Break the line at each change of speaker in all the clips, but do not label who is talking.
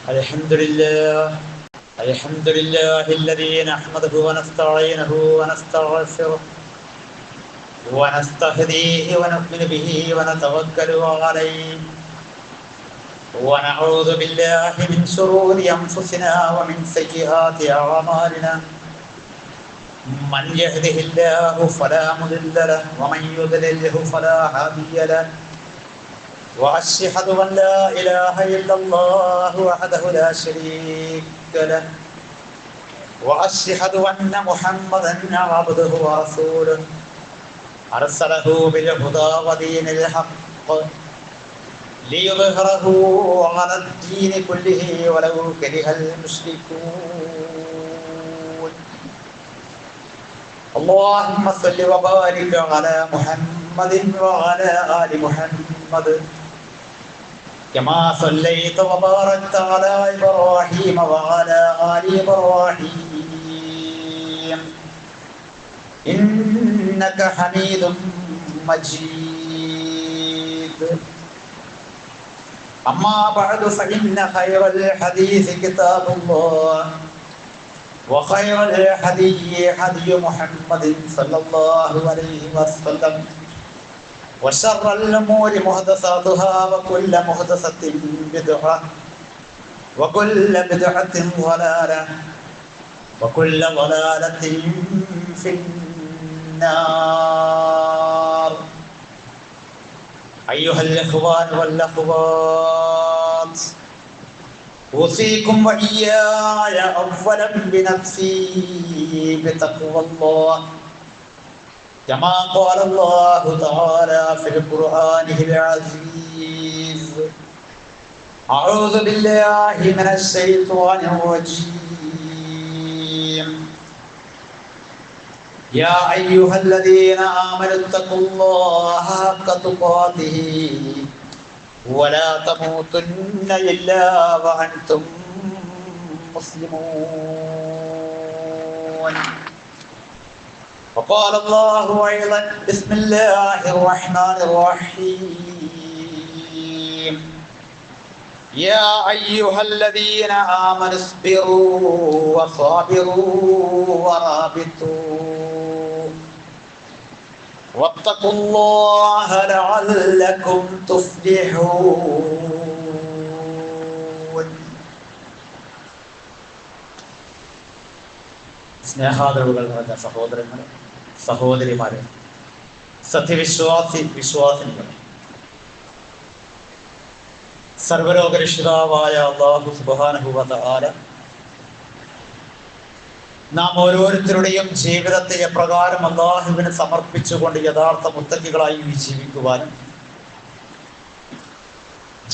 الحمد لله الذي نحمده ونستعينه ونستغفره ونستهديه ونؤمن به ونتوكل عليه ونعوذ بالله من شرور أنفسنا ومن سيئات أعمالنا من يهده الله فلا مضل له ومن يضلله فلا هادي له وأشهد أن لا إله إلا الله وحده لا شريك له وأشهد أن محمدا عبده ورسوله أرسله بالهدى ودين الحق ليظهره على الدين كله ولو كره المشركون. اللهم صل وبارك على محمد وعلى آل محمد كما صليت وباركت على إبراهيم وعلى آل إبراهيم إنك حميد مجيد. أما بعد فإن خير الحديث كتاب الله وخير الهدي هدي محمد صلى الله عليه وسلم وشر الأمور محدثاتها وكل محدثة بدعة وكل بدعة ضلالة وكل ضلالة في النار. أيها الإخوان والأخوات، أوصيكم وإياي أولا بنفسي بتقوى الله كما قال الله تعالى في القرآن العزيز: أعوذ بالله من الشيطان الرجيم. يا أيها الذين آمنوا اتقوا الله حق تقاته ولا تموتن إلا وأنتم مسلمون. وقال الله أيضا: بسم الله الرحمن الرحيم. يا أيها الذين آمنوا اصبروا وصابروا ورابطوا واتقوا الله لعلكم تفلحون. സ്നേഹാദരവുകൾ നിറഞ്ഞ സഹോദരങ്ങളെ, സഹോദരിമാരെ, വിശ്വാസിനികളെ, സർവലോകരക്ഷിതാവായ അല്ലാഹു സുബ്ഹാനഹു വ തആല നാം ഓരോരുത്തരുടെയും ജീവിതത്തെ എപ്രകാരം അല്ലാഹുവിന് സമർപ്പിച്ചുകൊണ്ട് യഥാർത്ഥ മുത്തഖികളായി ജീവിക്കുവാനും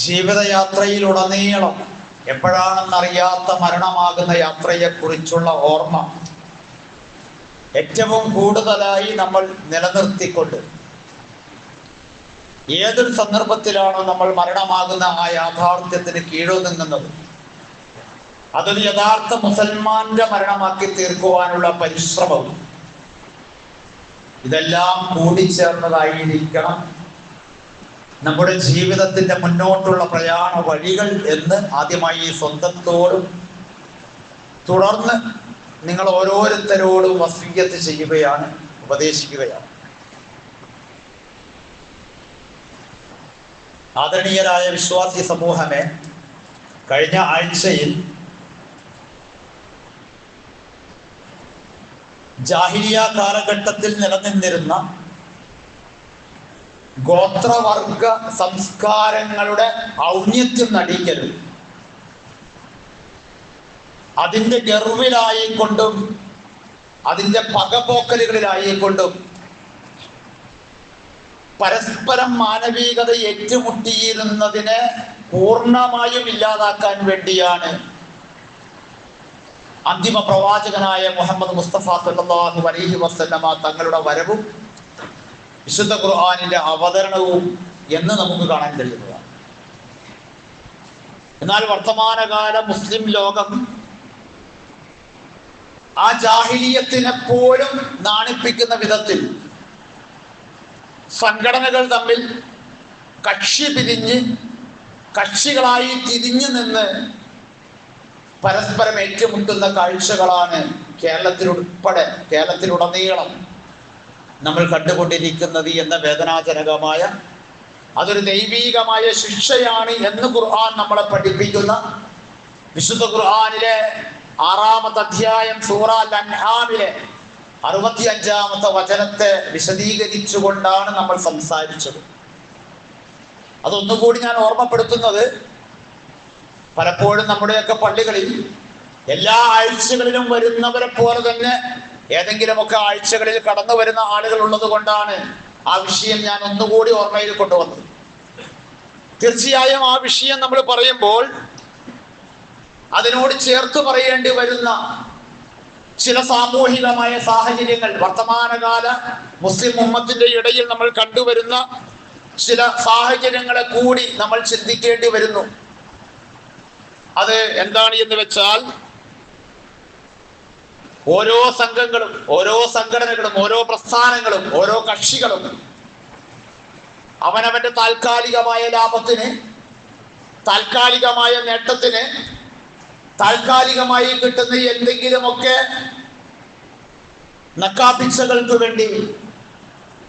ജീവിതയാത്രയിലുടനീളം എപ്പോഴാണെന്നറിയാത്ത മരണമാകുന്ന യാത്രയെക്കുറിച്ചുള്ള ഓർമ്മ ഏറ്റവും കൂടുതലായി നമ്മൾ നിലനിർത്തിക്കൊണ്ട് ഏതൊരു സന്ദർഭത്തിലാണോ നമ്മൾ മരണമാകുന്ന ആ യാഥാർത്ഥ്യത്തിന് കീഴൊതുങ്ങുന്നത്, അതൊരു യഥാർത്ഥ മുസൽമാന്റെ മരണമാക്കി തീർക്കുവാനുള്ള പരിശ്രമവും ഇതെല്ലാം കൂടിച്ചേർന്നതായിരിക്കണം നമ്മുടെ ജീവിതത്തിന്റെ മുന്നോട്ടുള്ള പ്രയാണ വഴികൾ എന്ന് ആദ്യമായി സ്വന്തത്തോടും തുടർന്ന് നിങ്ങൾ ഓരോരുത്തരോടും വസിയ്യത്ത് ചെയ്യുകയാണ്, ഉപദേശിക്കുകയാണ്. ആദരണീയരായ വിശ്വാസി സമൂഹമേ, കഴിഞ്ഞ ആഴ്ചയിൽ ജാഹിലിയ കാലഘട്ടത്തിൽ നിലനിന്നിരുന്ന ഗോത്രവർഗ സംസ്കാരങ്ങളുടെ ഔന്നത്യം നടിക്കലും അതിൻ്റെ ഗർവിലായിക്കൊണ്ടും അതിൻ്റെ പകപോക്കലുകളിലായിക്കൊണ്ടും പരസ്പരം മാനവികത ഏറ്റുമുട്ടിയിരുന്നതിനെ പൂർണ്ണമായും ഇല്ലാതാക്കാൻ വേണ്ടിയാണ് അന്തിമ പ്രവാചകനായ മുഹമ്മദ് മുസ്തഫ സല്ലല്ലാഹു അലൈഹി വസല്ലമ തങ്ങളുടെ വരവും വിശുദ്ധ ഖുർആനിന്റെ അവതരണവും എന്ന് നമുക്ക് കാണാൻ കഴിയുന്നതാണ്. എന്നാൽ വർത്തമാനകാല മുസ്ലിം ലോകം ആ ജാഹിലിയത്തിനെ പോലും നാണിപ്പിക്കുന്ന വിധത്തിൽ സംഘടനകൾ തമ്മിൽ കക്ഷി പിരിഞ്ഞ് കക്ഷികളായി തിരിഞ്ഞു നിന്ന് പരസ്പരം ഏറ്റുമുട്ടുന്ന കാഴ്ചകളാണ് കേരളത്തിലുടനീളം നമ്മൾ കണ്ടുകൊണ്ടിരിക്കുന്നത് എന്ന വേദനാജനകമായ, അതൊരു ദൈവീകമായ ശിക്ഷയാണ് എന്ന് ഖുർആൻ നമ്മളെ പഠിപ്പിക്കുന്ന വിശുദ്ധ ഖുർആനിലെ 6-ാമത്തെ അധ്യായം സൂറ അൽ-അൻആമിലെ 65-ാമത്തെ വചനത്തെ വിശദീകരിച്ചുകൊണ്ടാണ് നമ്മൾ സംസാരിച്ചത്. അതൊന്നുകൂടി ഞാൻ ഓർമ്മപ്പെടുത്തുന്നത്, പലപ്പോഴും നമ്മുടെയൊക്കെ പള്ളികളിൽ എല്ലാ ആഴ്ചകളിലും വരുന്നവരെ പോലെ തന്നെ ഏതെങ്കിലുമൊക്കെ ആഴ്ചകളിൽ കടന്നു വരുന്ന ആളുകൾ ഉള്ളത് കൊണ്ടാണ് ആ വിഷയം ഞാൻ ഒന്നുകൂടി ഓർമ്മയിൽ കൊണ്ടുവന്നത്. തീർച്ചയായും ആ വിഷയം നമ്മൾ പറയുമ്പോൾ അതിനോട് ചേർത്ത് പറയേണ്ടി വരുന്ന ചില സാമൂഹികമായ സാഹചര്യങ്ങൾ, വർത്തമാനകാല മുസ്ലിം ഉമ്മത്തിന്റെ ഇടയിൽ നമ്മൾ കണ്ടുവരുന്ന ചില സാഹചര്യങ്ങളെ കൂടി നമ്മൾ ചിന്തിക്കേണ്ടി വരുന്നു. അത് എന്താണ് എന്ന് വെച്ചാൽ, ഓരോ സംഘങ്ങളും, ഓരോ സംഘടനകളും, ഓരോ പ്രസ്ഥാനങ്ങളും, ഓരോ കക്ഷികളും അവനവന്റെ താൽക്കാലികമായ ലാഭത്തിന്, താൽക്കാലികമായ നേട്ടത്തിന്, താൽക്കാലികമായി കിട്ടുന്ന എന്തെങ്കിലുമൊക്കെ നക്കാപ്പിച്ചകൾക്ക് വേണ്ടി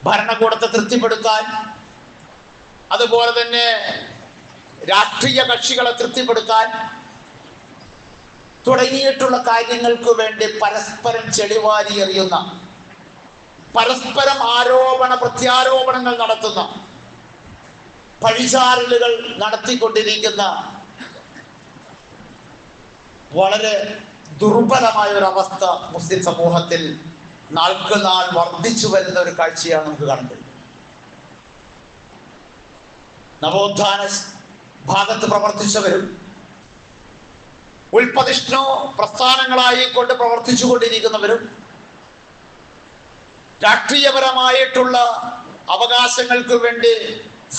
ഭരണകൂടത്തെ തൃപ്തിപ്പെടുത്താൻ, അതുപോലെ തന്നെ രാഷ്ട്രീയ കക്ഷികളെ തൃപ്തിപ്പെടുത്താൻ തുടങ്ങിയിട്ടുള്ള കാര്യങ്ങൾക്ക് വേണ്ടി പരസ്പരം ചെളിവാരി എറിയുന്ന, പരസ്പരം ആരോപണ പ്രത്യാരോപണങ്ങൾ നടത്തുന്ന, പഴിചാരലുകൾ നടത്തിക്കൊണ്ടിരിക്കുന്ന വളരെ ദുർബലമായ ഒരു അവസ്ഥ മുസ്ലിം സമൂഹത്തിൽ നാൾക്ക് നാൾ വർദ്ധിച്ചു വരുന്ന ഒരു കാഴ്ചയാണ് നമുക്ക് കാണാൻ കഴിയുന്നത്. നവോത്ഥാന ഭാഗത്ത് പ്രവർത്തിച്ചവരും ഉൽപ്പതിഷ്ണു പ്രസ്ഥാനങ്ങളായിക്കൊണ്ട് പ്രവർത്തിച്ചു കൊണ്ടിരിക്കുന്നവരും രാഷ്ട്രീയപരമായിട്ടുള്ള അവകാശങ്ങൾക്ക് വേണ്ടി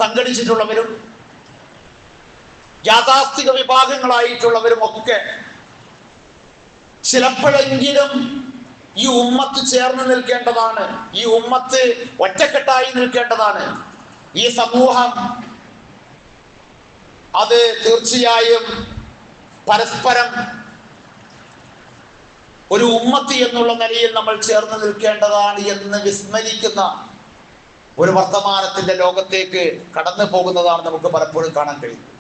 സംഘടിച്ചിട്ടുള്ളവരും യാഥാസ്ഥിക വിഭാഗങ്ങളായിട്ടുള്ളവരും ഒക്കെ ചിലപ്പോഴെങ്കിലും ഈ ഉമ്മത്ത് ചേർന്ന് നിൽക്കേണ്ടതാണ്, ഈ ഉമ്മത്ത് ഒറ്റക്കെട്ടായി നിൽക്കേണ്ടതാണ്. ഈ സമൂഹം അത് തീർച്ചയായും പരസ്പരം ഒരു ഉമ്മത്ത് എന്നുള്ള നിലയിൽ നമ്മൾ ചേർന്ന് നിൽക്കേണ്ടതാണ് എന്ന് വിസ്മരിക്കുന്ന ഒരു വർത്തമാനത്തിന്റെ ലോകത്തേക്ക് കടന്നു പോകുന്നതാണ് നമുക്ക് പലപ്പോഴും കാണാൻ കഴിയുന്നത്.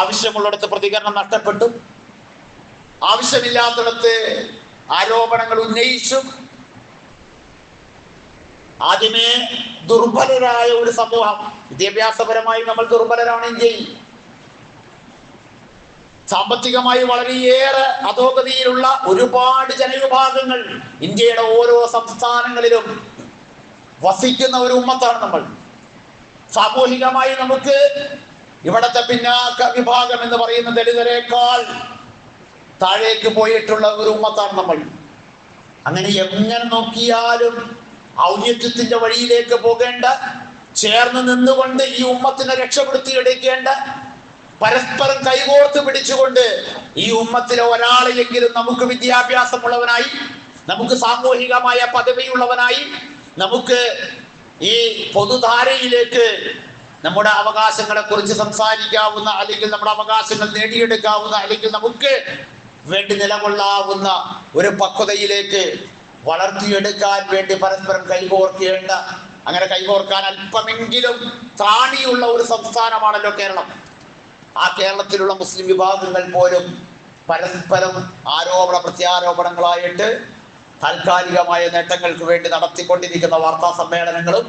ആവശ്യമുള്ളിടത്ത് പ്രതികരണം നഷ്ടപ്പെട്ടു, ആവശ്യമില്ലാത്തിടത്ത് ആരോപണങ്ങൾ ഉന്നയിച്ചും, ആദ്യമേ ദുർബലരായ ഒരു സമൂഹം, വിദ്യാഭ്യാസപരമായി നമ്മൾ ദുർബലരാണെങ്കിൽ, സാമ്പത്തികമായി വളരെയേറെ അധോഗതിയിലുള്ള ഒരുപാട് ജനവിഭാഗങ്ങൾ ഇന്ത്യയുടെ ഓരോ സംസ്ഥാനങ്ങളിലും വസിക്കുന്ന ഒരു ഉമ്മത്താണ് നമ്മൾ. സാമൂഹികമായി നമുക്ക് ഇവിടത്തെ പിന്നാക്ക വിഭാഗം എന്ന് പറയുന്ന ദളിതരേക്കാൾ താഴേക്ക് പോയിട്ടുള്ള ഒരു ഉമ്മത്താണ് നമ്മൾ. അങ്ങനെ എങ്ങനെ നോക്കിയാലും ഔന്നത്യത്തിന്റെ വഴിയിലേക്ക് പോകേണ്ട, ചേർന്ന് നിന്നുകൊണ്ട് ഈ ഉമ്മത്തിനെ രക്ഷപ്പെടുത്തിയെടുക്കേണ്ട, പരസ്പരം കൈകോർത്ത് പിടിച്ചുകൊണ്ട് ഈ ഉമ്മത്തിലെ ഒരാളെയെങ്കിലും നമുക്ക് വിദ്യാഭ്യാസമുള്ളവനായി, നമുക്ക് സാമൂഹികമായ പദവിയുള്ളവനായി, നമുക്ക് ഈ പൊതുധാരയിലേക്ക് നമ്മുടെ അവകാശങ്ങളെ കുറിച്ച് സംസാരിക്കാവുന്ന, അല്ലെങ്കിൽ നമ്മുടെ അവകാശങ്ങൾ നേടിയെടുക്കാവുന്ന, അല്ലെങ്കിൽ നമുക്ക് വേണ്ടി നിലകൊള്ളാവുന്ന ഒരു പക്വതയിലേക്ക് വളർത്തിയെടുക്കാൻ വേണ്ടി പരസ്പരം കൈകോർക്കേണ്ട, അങ്ങനെ കൈകോർക്കാൻ അല്പമെങ്കിലും ത്രാണിയുള്ള ഒരു സംസ്ഥാനമാണല്ലോ കേരളം. ആ കേരളത്തിലുള്ള മുസ്ലിം വിഭാഗങ്ങൾ പോലും പരസ്പരം ആരോപണ പ്രത്യാരോപണങ്ങളായിട്ട് താൽക്കാലികമായ നേട്ടങ്ങൾക്ക് വേണ്ടി നടത്തിക്കൊണ്ടിരിക്കുന്ന വാർത്താ സമ്മേളനങ്ങളും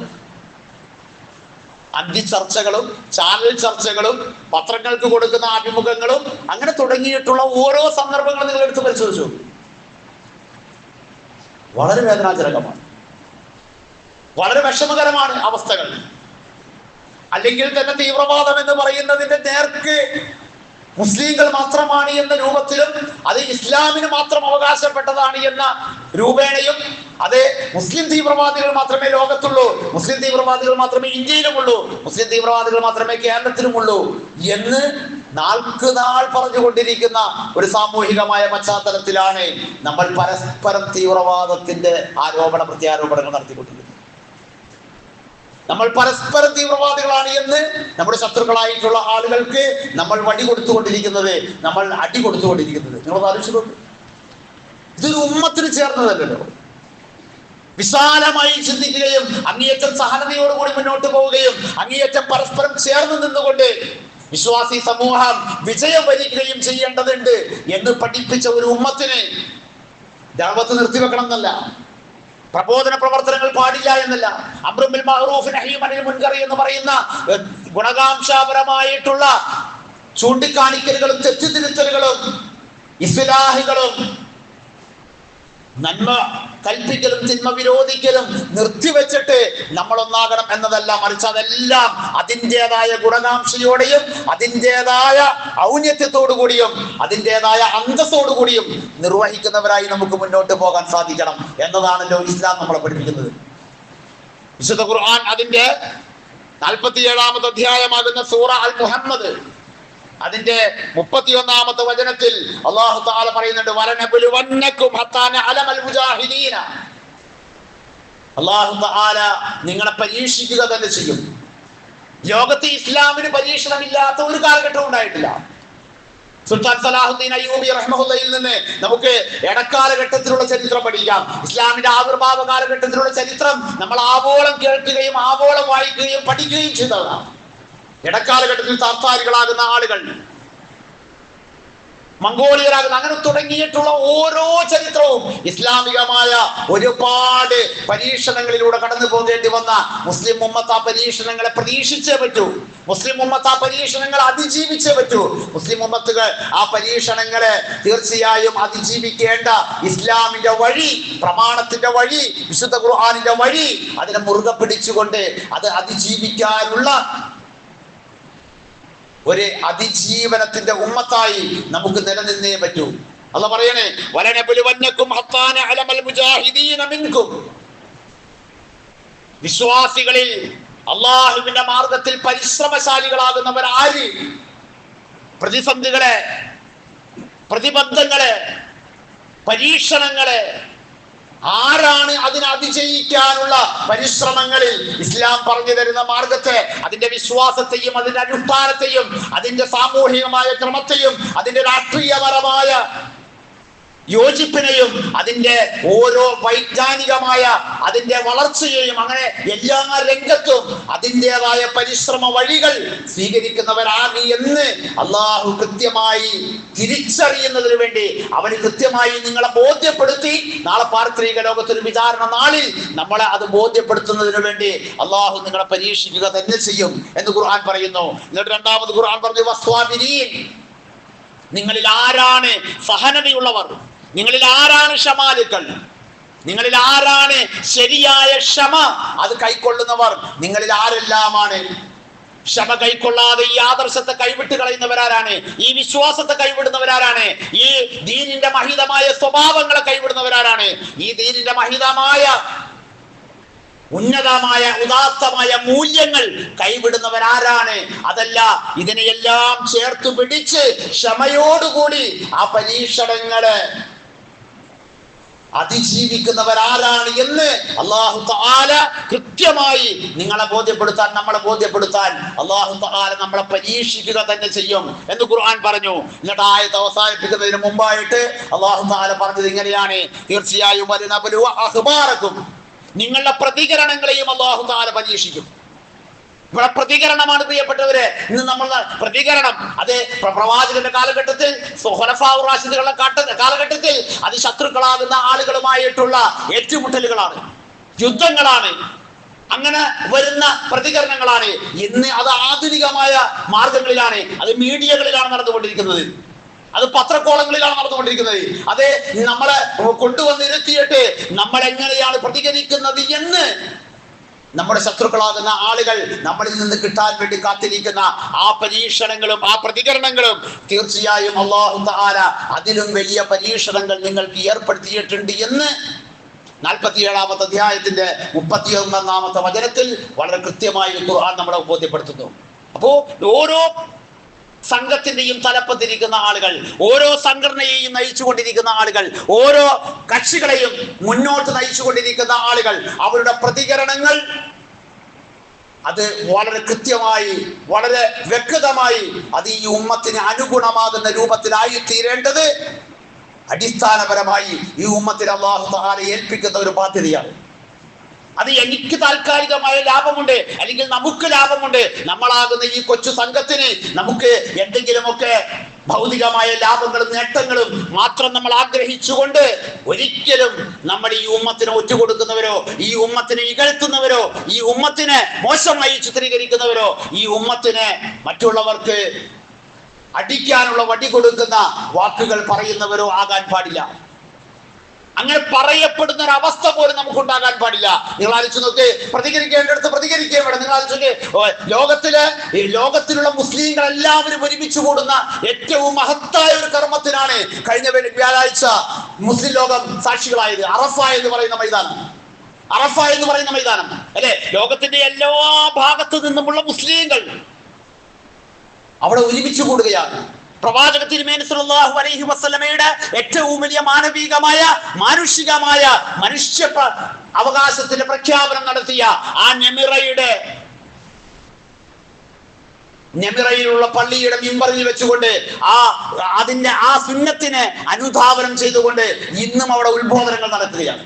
അന്തിചർച്ചകളും ചാനൽ ചർച്ചകളും പത്രങ്ങൾക്ക് കൊടുക്കുന്ന അഭിമുഖങ്ങളും അങ്ങനെ തുടങ്ങിയിട്ടുള്ള ഓരോ സന്ദർഭങ്ങളും നിങ്ങൾ എടുത്ത് പരിശോധിച്ചു. വളരെ വേദനാജനകമാണ്, വളരെ വിഷമകരമാണ് അവസ്ഥകൾ. അല്ലെങ്കിൽ തന്നെ തീവ്രവാദം എന്ന് പറയുന്നതിന്റെ നേർക്ക് മുസ്ലിങ്ങൾ മാത്രമാണ് എന്ന രൂപത്തിലും, അത് ഇസ്ലാമിന് മാത്രം അവകാശപ്പെട്ടതാണ് എന്ന രൂപേണയും, അത് മുസ്ലിം തീവ്രവാദികൾ മാത്രമേ ലോകത്തുള്ളൂ, മുസ്ലിം തീവ്രവാദികൾ മാത്രമേ ഇന്ത്യയിലുമുള്ളൂ, മുസ്ലിം തീവ്രവാദികൾ മാത്രമേ കേരളത്തിലുമുള്ളൂ എന്ന് നാൾക്ക് നാൾ പറഞ്ഞുകൊണ്ടിരിക്കുന്ന ഒരു സാമൂഹികമായ പശ്ചാത്തലത്തിലാണ് നമ്മൾ പരസ്പരം തീവ്രവാദത്തിന്റെ ആരോപണ പ്രത്യാരോപണങ്ങൾ നടത്തിക്കൊണ്ടിരിക്കുന്നത്. നമ്മൾ പരസ്പരം തീവ്രവാദികളാണ് എന്ന് നമ്മുടെ ശത്രുക്കളായിട്ടുള്ള ആളുകൾക്ക് നമ്മൾ വടി കൊടുത്തുകൊണ്ടിരിക്കുന്നത്, നമ്മൾ അടി കൊടുത്തുകൊണ്ടിരിക്കുന്നത്. നിങ്ങൾ ആലോചിച്ചിട്ടുണ്ട്? ഇതൊരു ഉമ്മത്തിന് ചേർന്നതല്ലല്ലോ. വിശാലമായി ചിന്തിക്കുകയും അങ്ങേയറ്റം സഹനതയോടുകൂടി മുന്നോട്ട് പോവുകയും അങ്ങേയറ്റം പരസ്പരം ചേർന്ന് നിന്നുകൊണ്ട് വിശ്വാസി സമൂഹം വിജയം വരിക്കുകയും ചെയ്യേണ്ടതുണ്ട് എന്ന് പഠിപ്പിച്ച ഒരു ഉമ്മത്തിന് ദഅവത്ത് നിർത്തിവെക്കണം എന്നല്ല, പ്രബോധന പ്രവർത്തനങ്ങൾ പാടില്ല എന്നല്ല, അംറു ബിൽ മഅറൂഫ് നഹ്യു അനിൽ മുൻകർ എന്ന് പറയുന്ന ഗുണകാംക്ഷാപരമായിട്ടുള്ള ചൂണ്ടിക്കാണിക്കലുകളും തെറ്റിതിരുത്തലുകളും ഇസ്ലാഹുകളും നന്മ കൽപ്പിക്കലും തിന്മ വിരോധിക്കലും നിർത്തിവെച്ചിട്ട് നമ്മൾ ഒന്നാകണം എന്നതല്ല, മറിച്ച് അതെല്ലാം അതിൻ്റെതായ ഗുണകാംക്ഷയോടെയും അതിൻ്റെതായ ഔന്നത്യത്തോടു കൂടിയും അതിൻ്റെതായ അന്തസ്സോടു കൂടിയും നിർവഹിക്കുന്നവരായി നമുക്ക് മുന്നോട്ട് പോകാൻ സാധിക്കണം എന്നതാണല്ലോ ഇസ്ലാം നമ്മളെ പഠിപ്പിക്കുന്നത്. വിശുദ്ധ ഖുർആൻ അതിന്റെ 47-ാമത്തെ അധ്യായമാകുന്ന സൂറ അൽ മുഹമ്മദ് അതിന്റെ 31-ാമത്തെ വചനത്തിൽ അല്ലാഹു തആല പറയുന്നുണ്ട്, വലനബലുവന്നകും ഹത്താ നഅലമൽ മുജാഹിദീന. അല്ലാഹു തആല നിങ്ങളെ പരീക്ഷിക്കുക തന്നെ ചെയ്യും. ലോകത്ത് ഇസ്ലാമിന് പരീക്ഷണമില്ലാത്ത ഒരു കാലഘട്ടവും ഉണ്ടായിട്ടില്ല. സുൽത്താൻ സലാഹുദ്ദീൻ അയ്യൂബി റഹ്മഹുള്ളയിൽ നിന്ന് നമുക്ക് ഇടക്കാലഘട്ടത്തിലുള്ള ചരിത്രം പഠിക്കാം. ഇസ്ലാമിന്റെ ആവിർഭാവ കാലഘട്ടത്തിലുള്ള ചരിത്രം നമ്മൾ ആവോളം കേൾക്കുകയും ആവോളം വായിക്കുകയും പഠിക്കുകയും ചെയ്തതാണ്. ഇടക്കാലഘട്ടത്തിൽ താർത്താരികളാകുന്ന ആളുകൾ, മംഗോളിയരാകുന്ന, അങ്ങനെ തുടങ്ങിയിട്ടുള്ള ഓരോ ചരിത്രവും ഇസ്ലാമികമായ ഒരുപാട് പരീക്ഷണങ്ങളിലൂടെ കടന്നു പോകേണ്ടി വന്ന മുസ്ലിം ഉമ്മത്ത് ആ പരീക്ഷണങ്ങളെ പ്രതീക്ഷിച്ചേ പറ്റൂ. മുസ്ലിം ഉമ്മത്ത് ആ പരീക്ഷണങ്ങളെ അതിജീവിച്ചേ പറ്റൂ. മുസ്ലിം ഉമ്മത്തുകൾ ആ പരീക്ഷണങ്ങളെ തീർച്ചയായും അതിജീവിക്കേണ്ട ഇസ്ലാമിന്റെ വഴി, പ്രമാണത്തിന്റെ വഴി, വിശുദ്ധ ഖുർആനിന്റെ വഴി അതിനെ മുറുകെ പിടിച്ചുകൊണ്ട് അത് അതിജീവിക്കാനുള്ള ഒരു അതിജീവനത്തിന്റെ ഉമ്മത്തായി നമുക്ക് നിലനിന്നേ പറ്റൂ. അല്ലാഹു പറയണേ, വലനബലുവന്നകും ഹത്താ നഅലമൽ മുജാഹിദീന മിൻകും. വിശ്വാസികളിൽ അല്ലാഹുവിന്റെ മാർഗത്തിൽ പരിശ്രമശാലികളാകുന്നവർ ആര്? പ്രതിസന്ധികളെ, പ്രതിബന്ധങ്ങളെ, പരീക്ഷണങ്ങളെ ആരാണ് അതിനെ അതിജയിക്കാനുള്ള പരിശ്രമങ്ങളിൽ ഇസ്ലാം പറഞ്ഞു തരുന്ന മാർഗത്തെ, അതിന്റെ വിശ്വാസത്തെയും അതിന്റെ അനുഷ്ഠാനത്തെയും അതിന്റെ സാമൂഹികമായ ക്രമത്തെയും അതിന്റെ രാഷ്ട്രീയപരമായ യോജിപ്പിനെയും അതിന്റെ ഓരോ വൈജ്ഞാനികമായ അതിന്റെ വളർച്ചയെയും അങ്ങനെ എല്ലാ രംഗത്തും അതിൻ്റെതായ പരിശ്രമ വഴികൾ സ്വീകരിക്കുന്നവരാണ് എന്ന് അള്ളാഹു കൃത്യമായി തിരിച്ചറിയുന്നതിന് വേണ്ടി അവന് കൃത്യമായി നിങ്ങളെ ബോധ്യപ്പെടുത്തി നാളെ പാർത്രിക ലോകത്തൊരു വിചാരണ നാളിൽ നമ്മളെ അത് ബോധ്യപ്പെടുത്തുന്നതിന് വേണ്ടി അള്ളാഹു നിങ്ങളെ പരീക്ഷിക്കുക തന്നെ ചെയ്യും എന്ന് ഖുർആൻ പറയുന്നു. എന്നിട്ട് രണ്ടാമത് ഖുർആൻ പറഞ്ഞു, വസ്വാബിരീൻ, നിങ്ങളിൽ ആരാണ് സഹനതയുള്ളവർ, നിങ്ങളിൽ ആരാണ് ക്ഷമാലുക്കൾ, നിങ്ങളിൽ ആരാണ് ശരിയായ ക്ഷമ അത് കൈക്കൊള്ളുന്നവർ, നിങ്ങളിൽ ആരെല്ലാമാണ് ക്ഷമ കൈക്കൊള്ളാതെ ഈ ആദർശത്തെ കൈവിട്ട് കളയുന്നവരാരാണ്, ഈ വിശ്വാസത്തെ കൈവിടുന്നവരാരാണ്, ഈ ദീനിന്റെ മഹിതമായ സ്വഭാവങ്ങളെ കൈവിടുന്നവരാരാണ്, ഈ ദീനിന്റെ മഹിതമായ ഉന്നതമായ ഉദാത്തമായ മൂല്യങ്ങൾ കൈവിടുന്നവരാരാണ്, അതല്ല ഇതിനെയെല്ലാം ചേർത്ത് പിടിച്ച് ക്ഷമയോടുകൂടി ആ പരീക്ഷണങ്ങളെ അതിജീവിക്കുന്നവരാരാണ് എന്ന് അല്ലാഹു തആല കൃത്യമായി നിങ്ങളെ ബോധ്യപ്പെടുത്താൻ, നമ്മളെ ബോധ്യപ്പെടുത്താൻ അല്ലാഹു തആല നമ്മളെ പരീക്ഷിക്കുക തന്നെ ചെയ്യും എന്ന് ഖുർആൻ പറഞ്ഞു. എന്നിട്ട് ആയത്ത് അവസാനിപ്പിക്കുന്നതിന് മുമ്പായിട്ട് അല്ലാഹു തആല പറഞ്ഞത് ഇങ്ങനെയാണ്, തീർച്ചയായും വലനബലുവ അഖ്ബാറക്കും, നിങ്ങളുടെ പ്രതികരണങ്ങളെയും അല്ലാഹു തആല പരീക്ഷിക്കും. ഇവിടെ പ്രതികരണമാണ് പ്രിയപ്പെട്ടവരെ. ഇന്ന് നമ്മൾ പ്രതികരണം അത് പ്രവാചകന്റെ കാലഘട്ടത്തിൽ, ഖുലഫാഉർ റാഷിദുകളുടെ കാലഘട്ടത്തിൽ അത് ശത്രുക്കളാകുന്ന ആളുകളുമായിട്ടുള്ള ഏറ്റുമുട്ടലുകളാണ്, യുദ്ധങ്ങളാണ്, അങ്ങനെ വരുന്ന പ്രതികരണങ്ങളാണ്. ഇന്ന് അത് ആധുനികമായ മാർഗങ്ങളിലാണ്, അത് മീഡിയകളിലാണ് നടന്നുകൊണ്ടിരിക്കുന്നത്, അത് പത്രക്കോളങ്ങളിലാണ് നടന്നുകൊണ്ടിരിക്കുന്നത്. അത് നമ്മളെ കൊണ്ടുവന്നിരുത്തിയിട്ട് നമ്മൾ എങ്ങനെയാണ് പ്രതികരിക്കുന്നത് എന്ന് നമ്മുടെ ശത്രുക്കളാകുന്ന ആളുകൾ നമ്മളിൽ നിന്ന് കിട്ടാൻ വേണ്ടി കാത്തിരിക്കുന്ന ആ പരീക്ഷണങ്ങളും ആ പ്രതികരണങ്ങളും തീർച്ചയായും അല്ലാഹു തആല അതിലും വലിയ പരീക്ഷണങ്ങൾ നിങ്ങൾക്ക് ഏർപ്പെടുത്തിയിട്ടുണ്ട് എന്ന് 47-ാമത്തെ അധ്യായത്തിന്റെ 31-ാമത്തെ വചനത്തിൽ വളരെ കൃത്യമായി ഖുർആൻ നമ്മളെ ബോധ്യപ്പെടുത്തുന്നു. അപ്പോ ഓരോ സംഘത്തിന്റെയും തലപ്പത്തിരിക്കുന്ന ആളുകൾ, ഓരോ സംഘടനയെയും നയിച്ചുകൊണ്ടിരിക്കുന്ന ആളുകൾ, ഓരോ കക്ഷികളെയും മുന്നോട്ട് നയിച്ചുകൊണ്ടിരിക്കുന്ന ആളുകൾ, അവരുടെ പ്രതികരണങ്ങൾ അത് വളരെ കൃത്യമായി, വളരെ വ്യക്തമായി അത് ഈ ഉമ്മത്തിന് അനുഗുണമാകുന്ന രൂപത്തിലായി തീരേണ്ടത് അടിസ്ഥാനപരമായി ഈ ഉമ്മത്തിന് അല്ലാഹു തആല ഏൽപ്പിക്കുന്ന ഒരു ബാധ്യതയാണ്. അത് എനിക്ക് താൽക്കാലികമായ ലാഭമുണ്ട്, അല്ലെങ്കിൽ നമുക്ക് ലാഭമുണ്ട്, നമ്മളാകുന്ന ഈ കൊച്ചു സംഘത്തിന് നമുക്ക് എന്തെങ്കിലുമൊക്കെ ഭൗതികമായ ലാഭങ്ങളും നേട്ടങ്ങളും മാത്രം നമ്മൾ ആഗ്രഹിച്ചുകൊണ്ട് ഒരിക്കലും നമ്മൾ ഈ ഉമ്മത്തിനെ ഒറ്റുകൊടുക്കുന്നവരോ, ഈ ഉമ്മത്തിനെ ഇകഴ്ത്തുന്നവരോ, ഈ ഉമ്മത്തിനെ മോശമായി ചിത്രീകരിക്കുന്നവരോ, ഈ ഉമ്മത്തിനെ മറ്റുള്ളവർക്ക് അടിക്കാനുള്ള വടി കൊടുക്കുന്ന വാക്കുകൾ പറയുന്നവരോ ആകാൻ പാടില്ല. അങ്ങനെ പറയപ്പെടുന്ന ഒരു അവസ്ഥ പോലും നമുക്ക് ഉണ്ടാകാൻ പാടില്ല. നിങ്ങൾ ആലോചിച്ച് നോക്ക്, പ്രതികരിക്കേണ്ടടുത്ത് പ്രതികരിക്കുകയും വേണം. നിങ്ങൾ ആലോചിച്ച് നോക്ക്, ലോകത്തിലുള്ള മുസ്ലിങ്ങൾ എല്ലാവരും ഒരുമിച്ച് കൂടുന്ന ഏറ്റവും മഹത്തായ ഒരു കർമ്മത്തിനാണ് കഴിഞ്ഞ വ്യാഴാഴ്ച മുസ്ലിം ലോകം സാക്ഷികളായത്. അറഫ എന്ന് പറയുന്ന മൈതാനം അല്ലെ, ലോകത്തിന്റെ എല്ലാ ഭാഗത്തു നിന്നുമുള്ള മുസ്ലിങ്ങൾ അവിടെ ഒരുമിച്ച് കൂടുകയാണ്. പ്രവാചക തിരുമേനി സല്ലല്ലാഹു അലൈഹി വസല്ലമയുടെ ഏറ്റവും വലിയ മാനവികമായ, മാനുഷികമായ, മനുഷ്യ അവകാശത്തിന്റെ പ്രഖ്യാപനം നടത്തിയ ആ നെമിറയിലുള്ള പള്ളിയുടെ മിമ്പറിൽ വെച്ചുകൊണ്ട് അതിന്റെ ആ സുന്നത്തിനെ അനുധാവനം ചെയ്തുകൊണ്ട് ഇന്നും അവിടെ ഉത്ബോധനങ്ങൾ നടത്തുകയാണ്.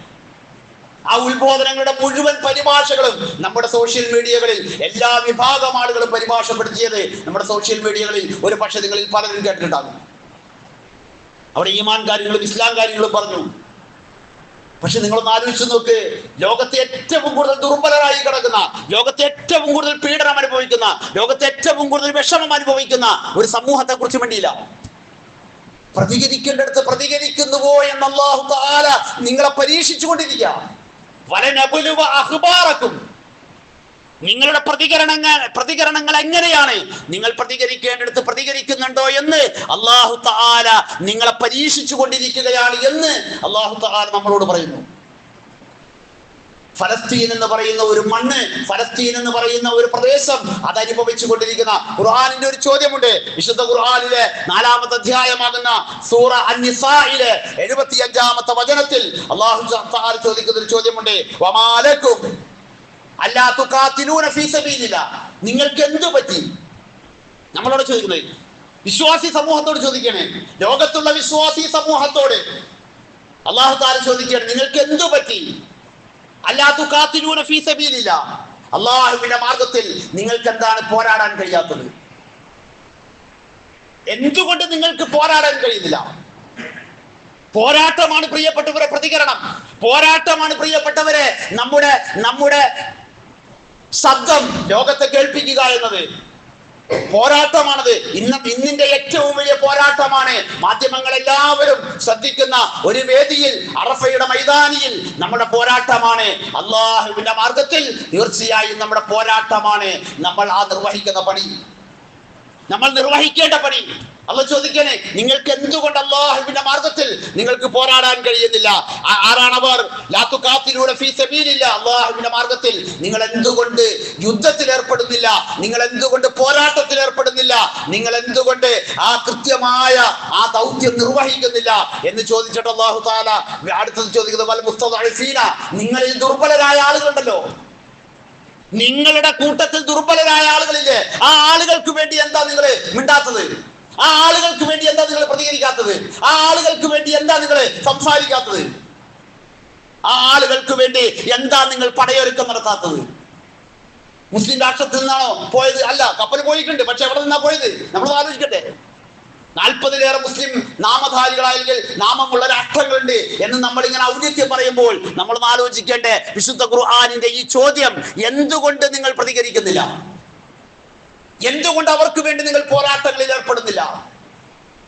ആ ഉത്ബോധനങ്ങളുടെ മുഴുവൻ പരിഭാഷകളും നമ്മുടെ സോഷ്യൽ മീഡിയകളിൽ എല്ലാ വിഭാഗം ആളുകളും പരിഭാഷപ്പെടുത്തിയത് നമ്മുടെ സോഷ്യൽ മീഡിയകളിൽ ഒരു പക്ഷേ നിങ്ങളിൽ പലരും കേട്ടിട്ടുണ്ടാകും. അവിടെ ഈമാൻ കാര്യങ്ങളും ഇസ്ലാം കാര്യങ്ങളും പറഞ്ഞു. പക്ഷെ നിങ്ങളൊന്ന് ആലോചിച്ച് നോക്ക്, ലോകത്തെ ഏറ്റവും കൂടുതൽ ദുർബലരായി കിടക്കുന്ന, ലോകത്തെ ഏറ്റവും കൂടുതൽ പീഡനം അനുഭവിക്കുന്ന, ലോകത്തെ ഏറ്റവും കൂടുതൽ വിഷമം അനുഭവിക്കുന്ന ഒരു സമൂഹത്തെ കുറിച്ച് വേണ്ടിയില്ല. പ്രതികരിക്കേണ്ടടുത്ത് പ്രതികരിക്കുന്നുവോ എന്ന് അല്ലാഹു തആല നിങ്ങളെ പരീക്ഷിച്ചുകൊണ്ടിരിക്കുക. വലനബുലുവ അഖ്ബാറക്കും, നിങ്ങളുടെ പ്രതികരണങ്ങൾ എങ്ങനെയാണ്, നിങ്ങൾ പ്രതികരിക്കേണ്ടടുത്ത് പ്രതികരിക്കുന്നുണ്ടോ എന്ന് അല്ലാഹു തആല നിങ്ങളെ പരീക്ഷിച്ചു കൊണ്ടിരിക്കുകയാണ് എന്ന് അല്ലാഹു തആല നമ്മളോട് പറയുന്നു. ഫലസ്തീൻ എന്ന് പറയുന്ന ഒരു മണ്ണ്, ഫലസ്തീൻ എന്ന് പറയുന്ന ഒരു പ്രദേശം അത് അനുഭവിച്ചു കൊണ്ടിരിക്കുന്ന ഖുർആനിന്റെ ഒരു ചോദ്യമുണ്ട്. വിശുദ്ധ ഖുർആനിലെ 4-ാമത്തെ അധ്യായമാകുന്ന സൂറ അൻ-നിസായിലെ 75-ാമത്തെ വചനത്തിൽ അല്ലാഹു തആല ചോദിക്കുന്ന ഒരു ചോദ്യമുണ്ട്. വമാലക്കും അല്ലാ തുഖാതിലൂന ഫീ സബീലില്ലാഹ്, നിങ്ങൾക്ക് എന്തു പറ്റി? നമ്മളോട് ചോദിക്കുന്നത്, വിശ്വാസി സമൂഹത്തോട് ചോദിക്കണേ, ലോകത്തുള്ള വിശ്വാസി സമൂഹത്തോട് അല്ലാഹു തആല ചോദിക്കുകയാണ്, നിങ്ങൾക്ക് എന്തു പറ്റി? അല്ലാ തുഖാതിലൂന ഫീ സബീലില്ലാഹ്, അല്ലാഹുവിന്റെ മാർഗത്തിൽ നിങ്ങൾക്ക് എന്താണ് പോരാടാൻ കഴിയാത്തത്? എന്തുകൊണ്ട് നിങ്ങൾക്ക് പോരാടാൻ കഴിയുന്നില്ല? പോരാട്ടമാണ് പ്രിയപ്പെട്ടവരെ പ്രതികരണം, പോരാട്ടമാണ് പ്രിയപ്പെട്ടവരെ നമ്മുടെ ശബ്ദം ലോകത്തെ കേൾപ്പിക്കുക എന്നത്. പോരാട്ടമാണത്. ഇന്നിന്റെ ഏറ്റവും വലിയ പോരാട്ടമാണ് മാധ്യമങ്ങൾ എല്ലാവരും ശ്രദ്ധിക്കുന്ന ഒരു വേദിയിൽ, അറഫയുടെ മൈതാനിയിൽ നമ്മുടെ പോരാട്ടമാണ്. അല്ലാഹുവിന്റെ മാർഗത്തിൽ തീർച്ചയായും നമ്മുടെ പോരാട്ടമാണ് നമ്മൾ നിർവഹിക്കുന്ന പണി, നമ്മൾ നിർവഹിക്കേണ്ട പണി. അല്ലാഹു ചോദിക്കണേ, നിങ്ങൾക്ക് എന്തുകൊണ്ട് അല്ലാഹുവിന്റെ മാർഗത്തിൽ നിങ്ങൾക്ക് പോരാടാൻ കഴിയുന്നില്ല? ആരാണവർ? ലാ തുഖാതിലൂന ഫീ സബീലില്ലാഹ്, അല്ലാഹുവിന്റെ മാർഗത്തിൽ നിങ്ങൾ എന്തുകൊണ്ട് യുദ്ധത്തിൽ ഏർപ്പെടുന്നില്ല? നിങ്ങൾ എന്തുകൊണ്ട് പോരാട്ടത്തിൽ ഏർപ്പെടുന്നില്ല? നിങ്ങൾ എന്തുകൊണ്ട് ആ കൃത്യമായ ആ ദൗത്യം നിർവഹിക്കുന്നില്ല എന്ന് ചോദിച്ചിട്ട് അല്ലാഹു തആല അടുത്തത് ചോദിക്കുന്നത്, വൽ മുസ്തദഅഫീന, നിങ്ങളിൽ ദുർബലരായ ആളുകളുണ്ടല്ലോ, നിങ്ങളുടെ കൂട്ടത്തിൽ ദുർബലരായ ആളുകളില്ലേ, ആ ആളുകൾക്ക് വേണ്ടി എന്താ നിങ്ങൾ മിണ്ടാത്തത്? ആ ആളുകൾക്ക് വേണ്ടി എന്താ നിങ്ങൾ പ്രതികരിക്കാത്തത്? ആ ആളുകൾക്ക് വേണ്ടി എന്താ നിങ്ങൾ സംസാരിക്കാത്തത്? ആ ആളുകൾക്ക് വേണ്ടി എന്താ നിങ്ങൾ പടയൊരുക്കം നടത്താത്തത്? മുസ്ലിം രാഷ്ട്രത്തിൽ നിന്നാണോ പോയത്? അല്ല, കപ്പൽ പോയിട്ടുണ്ട്, പക്ഷെ എവിടെ നിന്നാ പോയത്? നമ്മൾ ആലോചിക്കട്ടെ. 40-ലേറെ മുസ്ലിം നാമധാരികളായെങ്കിൽ നാമമുള്ള രാഷ്ട്രങ്ങളുണ്ട് എന്ന് നമ്മൾ ഇങ്ങനെ ഔന്നിത്യം പറയുമ്പോൾ നമ്മൾ ആലോചിക്കേണ്ടേ, വിശുദ്ധ ഖുർആനിന്റെ ഈ ചോദ്യം, എന്തുകൊണ്ട് നിങ്ങൾ പ്രതികരിക്കുന്നില്ല? എന്തുകൊണ്ട് അവർക്ക് വേണ്ടി നിങ്ങൾ പോരാട്ടങ്ങളിൽ ഏർപ്പെടുന്നില്ല?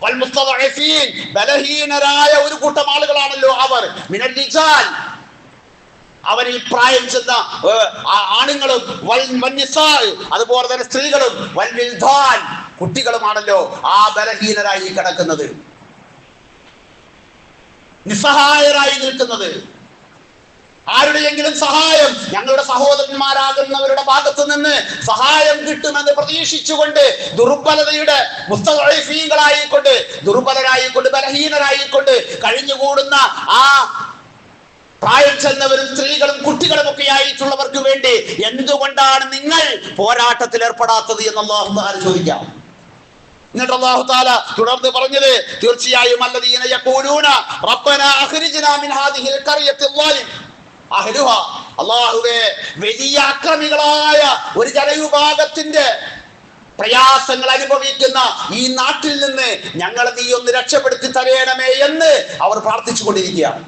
വൽ മുസ്തദഅഫീൻ, ബലഹീനരായ ഒരു കൂട്ടം ആളുകളാണല്ലോ അവർ. മിനൽ റിജാൽ, അവരിൽ പ്രായം ചെന്ന ആണുങ്ങളും, അതുപോലെ തന്നെ സ്ത്രീകളും, വൽ വിൽദാൻ, കുട്ടികളുമാണല്ലോ ആ ബലഹീനരായി കിടക്കുന്നത്, നിസ്സഹായരായി നിൽക്കുന്നത്. ആരുടെയെങ്കിലും സഹായം, ഞങ്ങളുടെ സഹോദരന്മാരാകുന്നവരുടെ ഭാഗത്തു നിന്ന് സഹായം കിട്ടുമെന്ന് പ്രതീക്ഷിച്ചുകൊണ്ട് ദുർബലതയുടെ മുസ്തദഅഫീങ്ങളായിക്കൊണ്ട്, ദുർബലരായിക്കൊണ്ട്, ബലഹീനരായിക്കൊണ്ട് കഴിഞ്ഞുകൂടുന്ന ആ പ്രായം ചെന്നവരും സ്ത്രീകളും കുട്ടികളും ഒക്കെ ആയിട്ടുള്ളവർക്ക് വേണ്ടി എന്തുകൊണ്ടാണ് നിങ്ങൾ പോരാട്ടത്തിൽ ഏർപ്പെടാത്തത് എന്ന് അല്ലാഹു തആല ചോദിക്കാം. എന്നിട്ട് അല്ലാഹു തആല തുടർന്ന് പറഞ്ഞത്, തീർച്ചയായും അല്ലദീന യഖൂലൂന റബ്ബനാ അഖ്രിജ്നാ മിൻ ഹാദിഹിൽ ഖർയത്തി ളാലിം അഹ്ലുഹാ, അല്ലാഹുവേ വലിയ അക്രമികളായ ഒരു ജനവിഭാഗത്തിന്റെ പ്രയാസങ്ങൾ അനുഭവിക്കുന്ന ഈ നാട്ടിൽ നിന്ന് ഞങ്ങളെ നീ ഒന്ന് രക്ഷപ്പെടുത്തി തരയണമേ എന്ന് അവർ പ്രാർത്ഥിച്ചു കൊണ്ടിരിക്കുകയാണ്.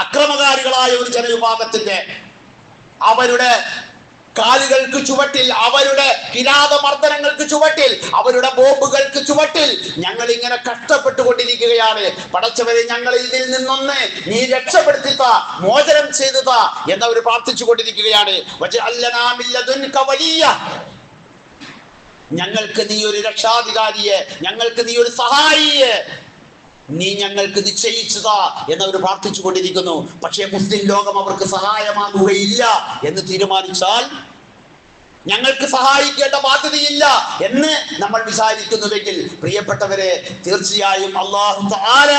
അക്രമകാരികളായ ഒരു ജനവിഭാഗത്തിന്റെ അവരുടെ കാലുകൾക്ക് ചുവട്ടിൽ, അവരുടെ കിരാതമർദ്ദനങ്ങൾക്ക് ചുവട്ടിൽ, അവരുടെ ബോംബുകൾക്ക് ചുവട്ടിൽ ഞങ്ങൾ ഇങ്ങനെ കഷ്ടപ്പെട്ടുകൊണ്ടിരിക്കുകയാണ്. പടച്ചവരെ, ഞങ്ങൾ ഇതിൽ നിന്നൊന്ന് നീ രക്ഷപ്പെടുത്തിത്താ, മോചനം ചെയ്തുതാ എന്നവർ പ്രാർത്ഥിച്ചു കൊണ്ടിരിക്കുകയാണ്. ഞങ്ങൾക്ക് നീ ഒരു രക്ഷാധികാരിയെ, ഞങ്ങൾക്ക് നീ ഒരു സഹായിയെ നീ ഞങ്ങൾക്ക് നിശ്ചയിച്ചതാ എന്നവർ പ്രാർത്ഥിച്ചു കൊണ്ടിരിക്കുന്നു. പക്ഷേ മുസ്ലിം ലോകം അവർക്ക് സഹായമാകുകയില്ല എന്ന് തീരുമാനിച്ചാൽ, ഞങ്ങൾക്ക് സഹായിക്കേണ്ട ബാധ്യതയില്ല എന്ന് നമ്മൾ വിചാരിക്കുന്നുവെങ്കിൽ, പ്രിയപ്പെട്ടവരെ, തീർച്ചയായും അല്ലാഹു തആല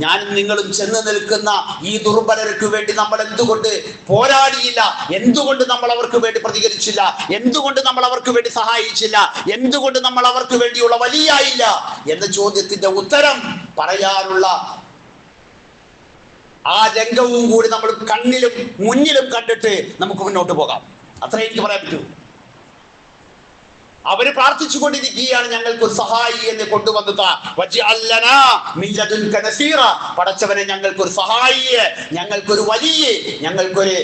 ഞാനും നിങ്ങളും ചെന്ന് നിൽക്കുന്ന ഈ ദുർബലർക്ക് വേണ്ടി നമ്മൾ എന്തുകൊണ്ട് പോരാടിയില്ല? എന്തുകൊണ്ട് നമ്മൾ അവർക്ക് വേണ്ടി പ്രതികരിച്ചില്ല? എന്തുകൊണ്ട് നമ്മൾ അവർക്ക് വേണ്ടി സഹായിച്ചില്ല? എന്തുകൊണ്ട് നമ്മൾ അവർക്ക് വേണ്ടിയുള്ള വലിയായില്ല എന്ന ചോദ്യത്തിന്റെ ഉത്തരം പറയാനുള്ള ആ രംഗവും കൂടി നമ്മൾ കണ്ണിലും മുന്നിലും കണ്ടിട്ട് നമുക്ക് മുന്നോട്ട് പോകാം. അത്രേ എനിക്ക് പറയാൻ പറ്റൂ. അവര് പ്രാർത്ഥിച്ചു കൊണ്ടിരിക്കുകയാണ്, ഞങ്ങൾക്ക് സഹായി എന്ന് കൊണ്ടുവന്നതാ. പടച്ചവനെ, ഞങ്ങൾക്കൊരു സഹായിയെ, ഞങ്ങൾക്കൊരു വലിയ, ഞങ്ങൾക്കൊരു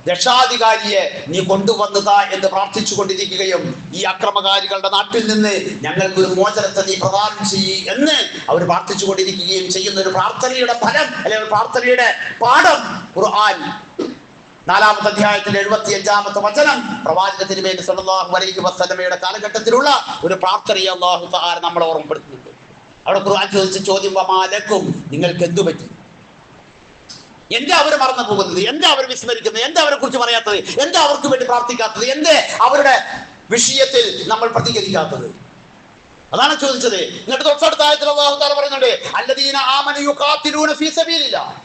രക്ഷാധികാരിയെ നീ കൊണ്ടുവന്നതാ എന്ന് പ്രാർത്ഥിച്ചു കൊണ്ടിരിക്കുകയും, ഈ അക്രമകാരികളുടെ നാട്ടിൽ നിന്ന് ഞങ്ങൾക്കൊരു മോചനത്തെ നീ പ്രദാനം ചെയ്യ് എന്ന് അവർ പ്രാർത്ഥിച്ചു കൊണ്ടിരിക്കുകയും ചെയ്യുന്ന ഒരു പ്രാർത്ഥനയുടെ ഫലം, അല്ലെങ്കിൽ ഒരു പ്രാർത്ഥനയുടെ പാഠം ഖുർആൻ 4-ാമത്തെ അധ്യായത്തിന്റെ 75-ാമത്തെ വചനം പ്രവാചക തിരുമേനി സല്ലല്ലാഹു അലൈഹി വസല്ലമയുടെ കാലഘട്ടത്തിലുള്ള ഒരു പ്രാർത്ഥനയെ അല്ലാഹു തആല നമ്മളെ ഓർമ്മപ്പെടുത്തുന്നുണ്ട്. അവിടെ ഖുർആൻ ചോദിച്ച ചോദ്യം, വമാലക്കും, നിങ്ങൾക്ക് എന്തു പറ്റി? എന്താ അവർ മറന്നു പോകുന്നത്? എന്താ അവർ വിസ്മരിക്കുന്നത്? എന്താ അവരെ കുറിച്ച് പറയാത്തത്? എന്താ അവർക്ക് വേണ്ടി പ്രാർത്ഥിക്കാത്തത്? എന്തേ അവരുടെ വിഷയത്തിൽ നമ്മൾ പ്രതികരിക്കാത്തത്? അതാണ് ചോദിച്ചത്. എന്നിട്ട് തൊട്ടടുത്ത ആയത്തിൽ അല്ലാഹു തആല പറയുന്നുണ്ട്, അല്ലദീന ആമനു യുഖാതിലൂന ഫീ സബീലില്ലാഹ്,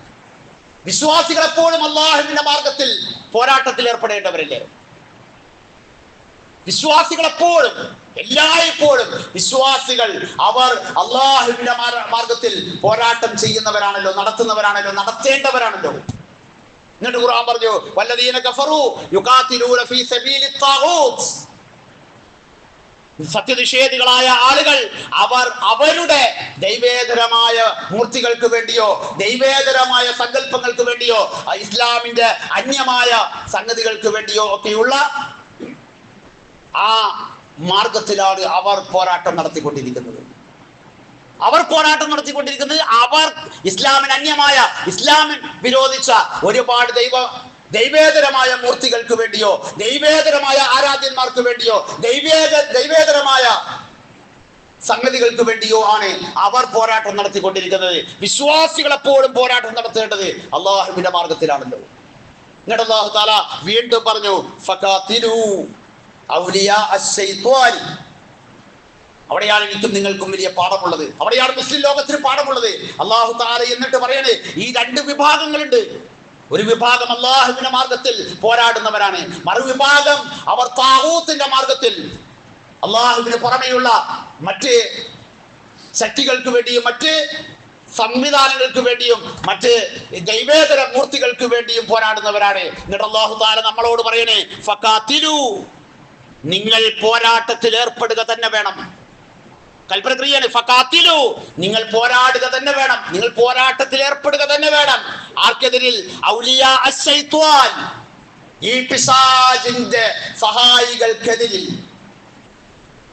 വിശ്വാസികൾ എപ്പോഴും അല്ലാഹുവിന്റെ മാർഗത്തിൽ പോരാട്ടത്തിൽ ഏർപ്പെടേണ്ടവരല്ലേ? വിശ്വാസികൾ എപ്പോഴും, എല്ലായ്പ്പോഴും വിശ്വാസികൾ അവർ അല്ലാഹുവിന്റെ മാർഗത്തിൽ പോരാട്ടം ചെയ്യുന്നവരാണല്ലോ, നടത്തുന്നവരാണല്ലോ, നടത്തേണ്ടവരാണല്ലോ. എന്നിട്ട് ഖുർആൻ പറഞ്ഞു, വല്ലദീന കഫറു യുഖാതിലൂന ഫീ സബീലിത് താഗൂത്ത്, സത്യനിഷേധികളായ ആളുകൾ അവർ അവരുടെ ദൈവേതരമായ മൂർത്തികൾക്ക് വേണ്ടിയോ ദൈവേതരമായ സങ്കല്പങ്ങൾക്ക് വേണ്ടിയോ ഇസ്ലാമിന്റെ അന്യമായ സംഗതികൾക്ക് വേണ്ടിയോ ഒക്കെയുള്ള ആ മാർഗത്തിലാണ് അവർ പോരാട്ടം നടത്തിക്കൊണ്ടിരിക്കുന്നത്. അവർ ഇസ്ലാമിന് അന്യമായ, ഇസ്ലാമിൻ വിരോധിച്ച ഒരുപാട് ദൈവേതരമായ മൂർത്തികൾക്ക് വേണ്ടിയോ ദൈവേതരമായ ആരാധ്യന്മാർക്ക് വേണ്ടിയോ ദൈവേതരമായ സംഗതികൾക്ക് വേണ്ടിയോ ആണ് അവർ പോരാട്ടം നടത്തിക്കൊണ്ടിരിക്കുന്നത്. വിശ്വാസികൾ എപ്പോഴും പോരാട്ടം നടത്തേണ്ടത് അല്ലാഹുവിന്റെ മാർഗത്തിലാണല്ലോ. എന്നിട്ട് അല്ലാഹു തആല വീണ്ടും പറഞ്ഞു, ഫഖാതിലു ഔലിയാ അശ്ശൈത്വാൻ. അവിടെയാണ് എനിക്കും നിങ്ങൾക്കും വലിയ പാഠമുള്ളത്. അവിടെയാണ് മുസ്ലിം ലോകത്തിന് പാഠമുള്ളത്. അല്ലാഹു തആല എന്നിട്ട് പറയണേ, ഈ രണ്ട് വിഭാഗങ്ങളുണ്ട്. ഒരു വിഭാഗം അല്ലാഹുവിന്റെ മാർഗത്തിൽ പോരാടുന്നവരാണ്, മറുവിഭാഗം അവർ താഗൂത്തിന്റെ മാർഗത്തിൽ, അല്ലാഹുവിന് പുറമെയുള്ള മറ്റ് ശക്തികൾക്ക് വേണ്ടിയും മറ്റ് സംവിധാനങ്ങൾക്ക് വേണ്ടിയും മറ്റ് ദൈവേതര മൂർത്തികൾക്ക് വേണ്ടിയും പോരാടുന്നവരാണ്. എന്നിട്ട് അല്ലാഹു തആല നമ്മളോട് പറയണേ, ഫഖാതിലു, നിങ്ങൾ പോരാട്ടത്തിൽ ഏർപ്പെടുക തന്നെ വേണം. കൽപ്പനക്രിയയാണ്. ഫഖാതിലു, നിങ്ങൾ പോരാടുക തന്നെ വേണം, നിങ്ങൾ പോരാട്ടത്തിൽ ഏർപ്പെടുക തന്നെ വേണം. ആർക്കെതിരിൽ? ഔലിയാ അശ്ശൈത്വാൻ, ഈ പിശാചിന്റെ സഹായികൾക്കെതിരിൽ,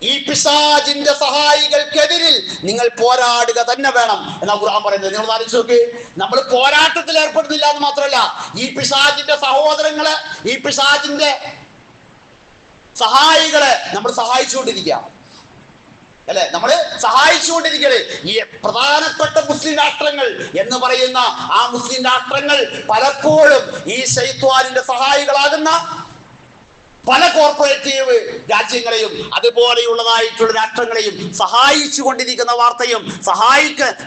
ഈ പിശാചിന്റെ സഹായികൾക്കെതിരിൽ നിങ്ങൾ പോരാടുക തന്നെ വേണം എന്നാ ഖുർആൻ പറയുന്നത്. നിങ്ങൾ ആലോചിച്ച് നോക്ക്, നമ്മൾ പോരാട്ടത്തിൽ ഏർപ്പെടുന്നില്ല എന്ന് മാത്രമല്ല, ഈ പിശാചിന്റെ സഹോദരങ്ങളെ, ഈ പിശാചിന്റെ സഹായികളെ നമ്മൾ സഹായിച്ചുകൊണ്ടിരിക്കുക അല്ലെ? നമ്മൾ സഹായിച്ചുകൊണ്ടിരിക്കണേ. ഈ പ്രധാനപ്പെട്ട മുസ്ലിം രാഷ്ട്രങ്ങൾ എന്ന് പറയുന്ന ആ മുസ്ലിം രാഷ്ട്രങ്ങൾ പലപ്പോഴും ഈ ശൈത്വാനിന്റെ സഹായികളാകുന്ന പല കോർപ്പറേറ്റീവ് രാജ്യങ്ങളെയും അതുപോലെയുള്ളതായിട്ടുള്ള രാഷ്ട്രങ്ങളെയും സഹായിച്ചു കൊണ്ടിരിക്കുന്ന വാർത്തയും